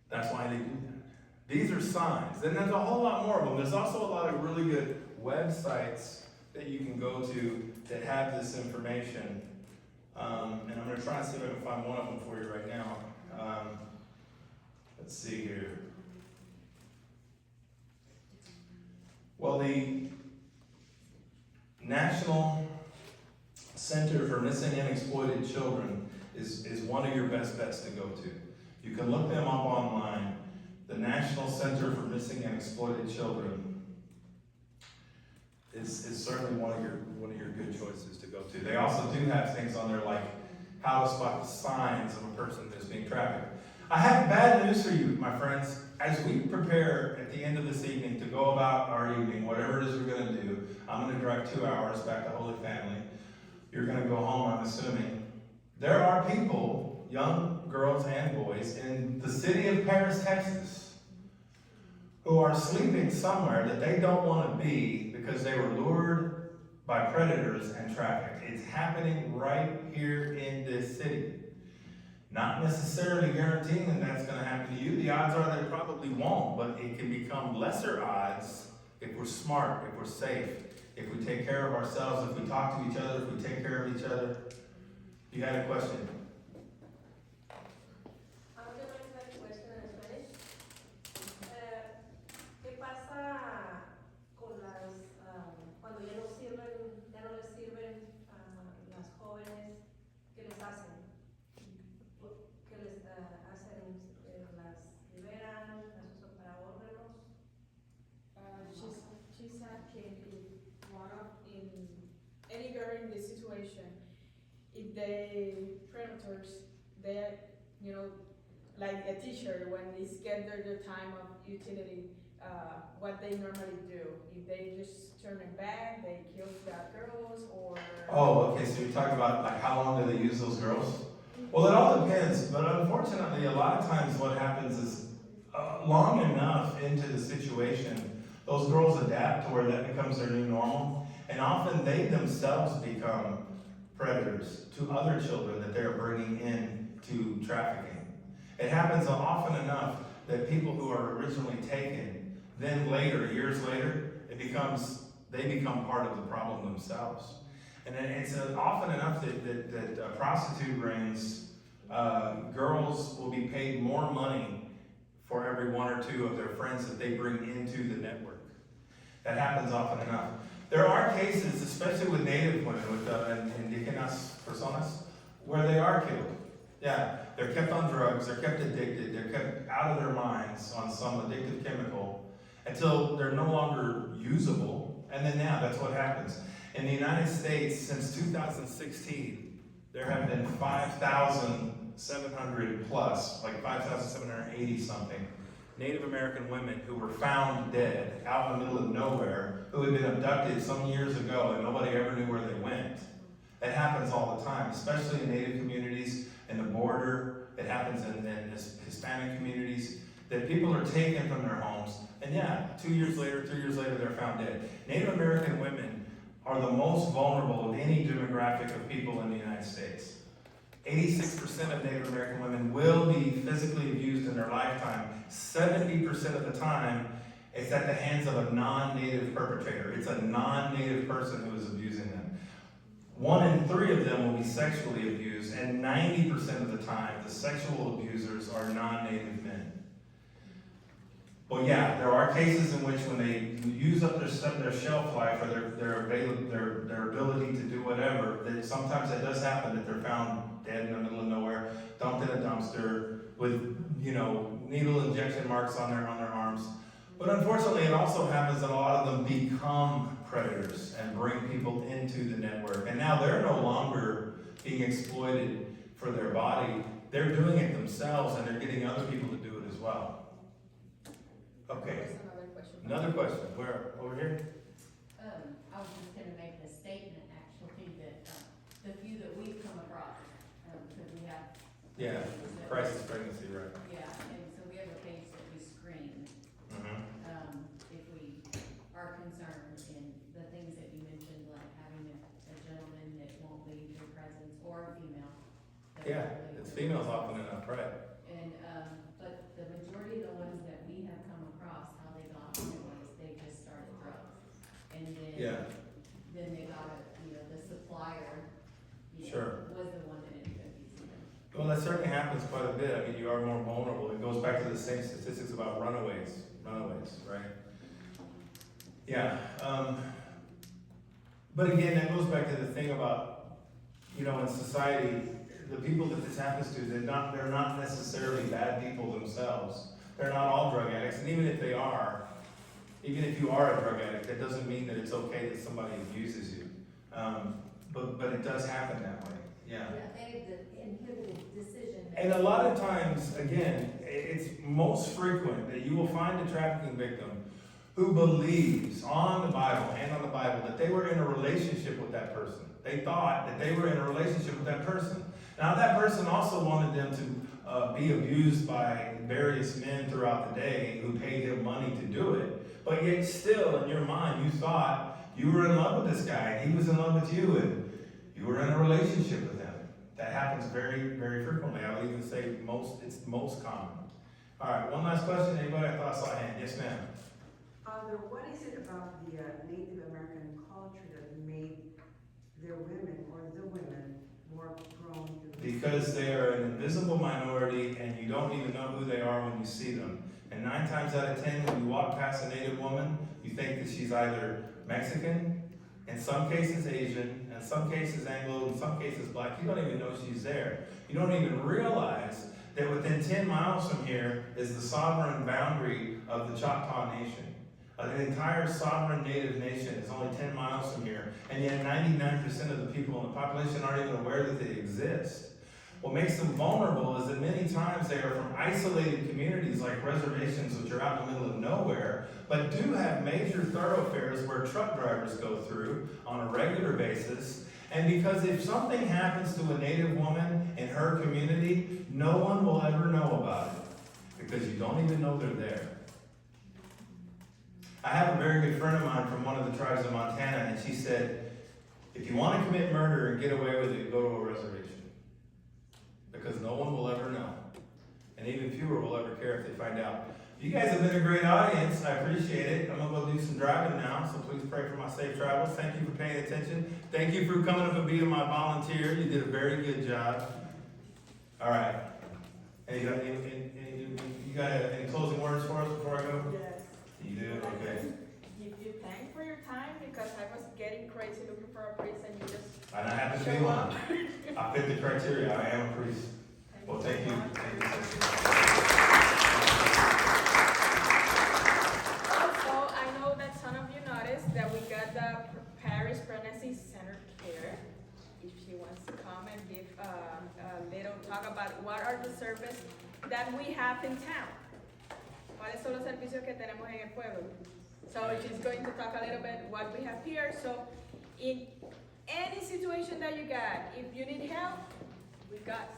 That's why they do that. These are signs. And there's a whole lot more of them. There's also a lot of really good websites that you can go to that have this information. And I'm going to try and see if I can find one of them for you right now. Let's see here. Well, the National Center for Missing and Exploited Children is one of your best bets to go to. You can look them up online. The National Center for Missing and Exploited Children is certainly one of your good choices to go to. They also do have things on there like how to spot the signs of a person that's being trafficked. I have bad news for you, my friends. As we prepare at the end of this evening to go about our evening, whatever it is we're going to do, I'm going to drive 2 hours back to Holy Family. You're going to go home, I'm assuming. There are people, young girls and boys, in the city of Paris, Texas, who are sleeping somewhere that they don't want to be because they were lured by predators and trafficked. It's happening right here in this city. Not necessarily guaranteeing that that's going to happen to you. The odds are that it probably won't, but it can become lesser odds if we're smart, if we're safe, if we take care of ourselves, if we talk to each other, if we take care of each other. You had a question? She's asking if one of in any girl in this situation, if the predators, they, like a teacher when they get their time of utility, what they normally do. If they just turn it back, they kill the girls, or... Oh, okay, so you're talking about like how long do they use those girls? Well, it all depends, but unfortunately, a lot of times what happens is long enough into the situation, those girls adapt to where that becomes their new normal, and often they themselves become predators to other children that they're bringing in to trafficking. It happens often enough that people who are originally taken, then later, years later, they become part of the problem themselves. And it's often enough that prostitute rings, girls will be paid more money for every one or two of their friends that they bring into the network. That happens often enough. There are cases, especially with Native women, with indigenous personas, where they are killed. Yeah, they're kept on drugs, they're kept addicted, they're kept out of their minds on some addictive chemical until they're no longer usable, and then now that's what happens. In the United States, since 2016, there have been 5,700 plus, like 5,780 something, Native American women who were found dead out in the middle of nowhere, who had been abducted some years ago and nobody ever knew where they went. It happens all the time, especially in Native communities, in the border. It happens in Hispanic communities, that people are taken from their homes, and yeah, 2 years later, 3 years later, they're found dead. Native American women are the most vulnerable of any demographic of people in the United States. 86% of Native American women will be physically abused in their lifetime. 70% of the time, it's at the hands of a non-Native perpetrator. It's a non-Native person who is abusing them. 1 in 3 of them will be sexually abused, and 90% of the time, the sexual abusers are non-Native men. Well, yeah, there are cases in which when they use up their shelf life or their ability to do whatever, that sometimes it does happen that they're found dead in the middle of nowhere, dumped in a dumpster with, needle injection marks on their arms. But unfortunately, it also happens that a lot of them become predators and bring people into the network. And now they're no longer being exploited for their body. They're doing it themselves, and they're getting other people to do it as well. Okay. There's another question. Another question. Where? Over here? I was just gonna make a statement, actually, that, the few that we've come across, because we have. Yeah, crisis pregnancy, right? Yeah, and so we have a page that we screen, if we are concerned in the things that you mentioned, like having a gentleman that won't leave your presence, or a female. that Yeah, won't leave it's your females presence. often enough, right? And, but the majority of the ones that we have come across, how they got on it was they just started drugs. And then. Yeah, Then they got the supplier, Sure. was the one that ended up using them. well, that certainly happens quite a bit. I mean, you are more vulnerable. It goes back to the same statistics about runaways, right? Yeah, but again, that goes back to the thing about, in society, the people that this happens to, they're not necessarily bad people themselves. They're not all drug addicts, and even if they are, even if you are a drug addict, that doesn't mean that it's okay that somebody abuses you. But it does happen that way, yeah. They have the inhibited decision. And a lot of times, again, it's most frequent that you will find a trafficking victim who believes on the Bible, that they were in a relationship with that person. They thought that they were in a relationship with that person. Now, that person also wanted them to be abused by various men throughout the day who paid him money to do it. But yet still, in your mind, you thought you were in love with this guy, and he was in love with you, and you were in a relationship with him. That happens very, very frequently. I would even say it's most common. All right, one last question. Anybody? I thought I saw a hand. Yes, ma'am. Father, what is it about the Native American culture that made their women or the women more prone to? Because they are an invisible minority, and you don't even know who they are when you see them. And 9 times out of 10, when you walk past a Native woman, you think that she's either Mexican, in some cases Asian, in some cases Anglo, in some cases Black. You don't even know she's there. You don't even realize that within 10 miles from here is the sovereign boundary of the Choctaw Nation. An entire sovereign Native nation is only 10 miles from here, and yet 99% of the people in the population aren't even aware that they exist. What makes them vulnerable is that many times they are from isolated communities like reservations, which are out in the middle of nowhere, but do have major thoroughfares where truck drivers go through on a regular basis. And because if something happens to a Native woman in her community, no one will ever know about it, because you don't even know they're there. I have a very good friend of mine from one of the tribes of Montana, and she said, if you want to commit murder and get away with it, go to a reservation. Because no one will ever know. And even fewer will ever care if they find out. You guys have been a great audience. I appreciate it. I'm going to go do some driving now, so please pray for my safe travels. Thank you for paying attention. Thank you for coming up and being my volunteer. You did a very good job. All right. And you You got any closing words for us before I go? Yes. You do, okay. Give you thanks for your time because I was getting crazy looking for a priest and you just And I happen to be show one. up. I fit the criteria, I am a priest. Well, thank you. so much. Thank you, sister. Also, I know that some of you noticed that we got the Paris Pregnancy Center here. If she wants to come and give a little talk about what are the services that we have in town. ¿Cuáles son los servicios que tenemos en el pueblo? So she's going to talk a little bit what we have here. So in any situation that you got, if you need help, we got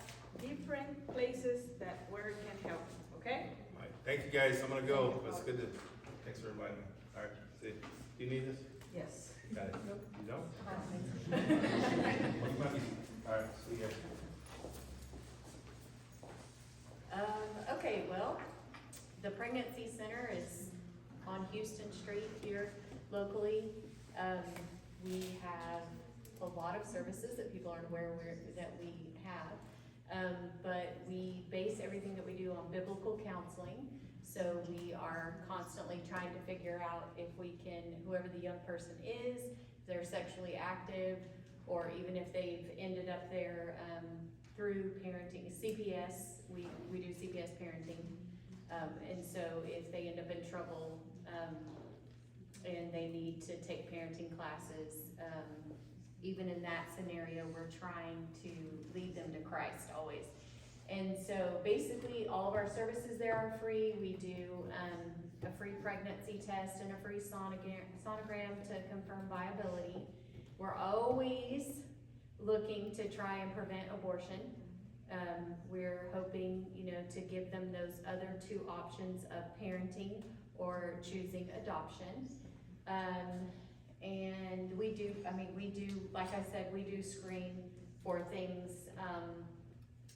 different places that where it can help, okay? All right, thank you guys, I'm gonna go. That's good to, thanks for inviting me. All right, see, you need this? Yes. Got it. Nope. You don't? You might be- All right, see you guys. Okay, well, the pregnancy center is on Houston Street here locally. We have a lot of services that people aren't aware that we have. But we base everything that we do on biblical counseling. So we are constantly trying to figure out if we can, whoever the young person is, if they're sexually active, or even if they've ended up there through parenting, CPS, we do CPS parenting. And so if they end up in trouble and they need to take parenting classes, even in that scenario, we're trying to lead them to Christ always. And so basically all of our services there are free. We do a free pregnancy test and a free sonogram to confirm viability. We're always looking to try and prevent abortion. We're hoping, to give them those other two options of parenting or choosing adoption. And we do, like I said, we do screen for things.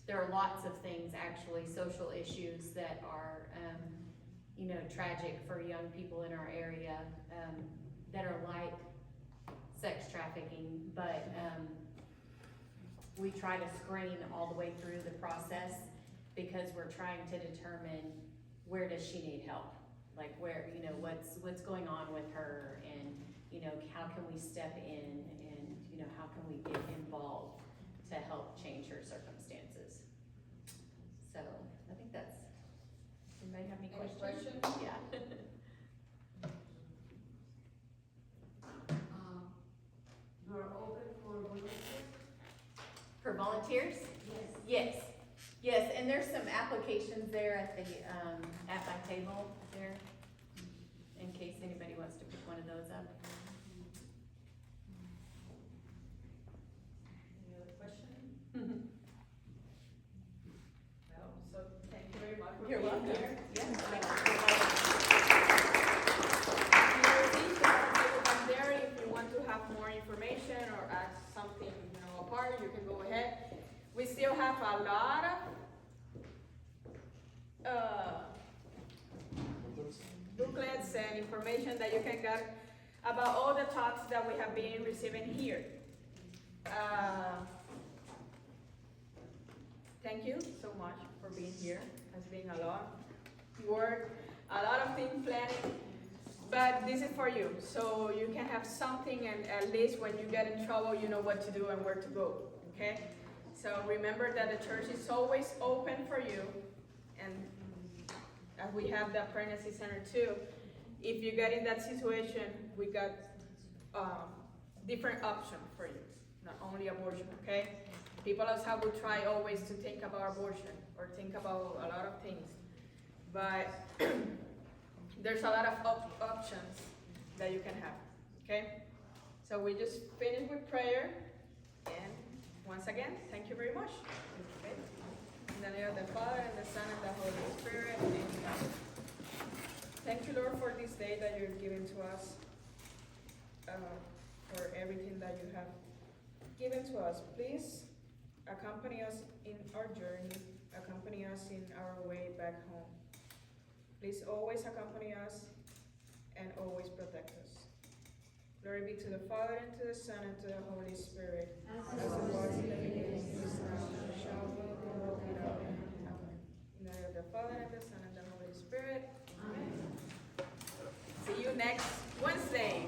There are lots of things, actually, social issues that are, tragic for young people in our area, that are like sex trafficking, but, we try to screen all the way through the process because we're trying to determine where does she need help? Like where, what's going on with her, and, how can we step in, and, how can we get involved to help change her circumstances? So I think that's, anybody have any questions? Yeah. You're open for volunteers? For volunteers? Yes. Yes, and there's some applications there at the, at my table there, in case anybody wants to pick one of those up. Any other question? No, so thank you very much for You're being welcome. here. Yeah. There, if you want to have more information or ask something, apart, you can go ahead. We still have a lot of booklets and information that you can get about all the talks that we have been receiving here. Thank you so much for being here. It's been a lot of work, a lot of team planning, but this is for you. So you can have something, and at least when you get in trouble, you know what to do and where to go, okay? So remember that the church is always open for you, and we have the pregnancy center too. If you get in that situation, we got different options for you, not only abortion, okay? People outside will try always to think about abortion or think about a lot of things, but there's a lot of options that you can have, okay? So we just finished with prayer, and once again, thank you very much. Okay? In the name of the Father, and the Son, and the Holy Spirit, amen. Thank you, Lord, for this day that you're giving to us, for everything that you have given to us. Please accompany us in our journey, accompany us in our way back home. Please always accompany us and always protect us. Glory be to the Father, and to the Son, and to the Holy Spirit. As it was in the beginning, is now, and shall be, world without end. Amen. In the name of the Father, and the Son, and the Holy See you next Wednesday.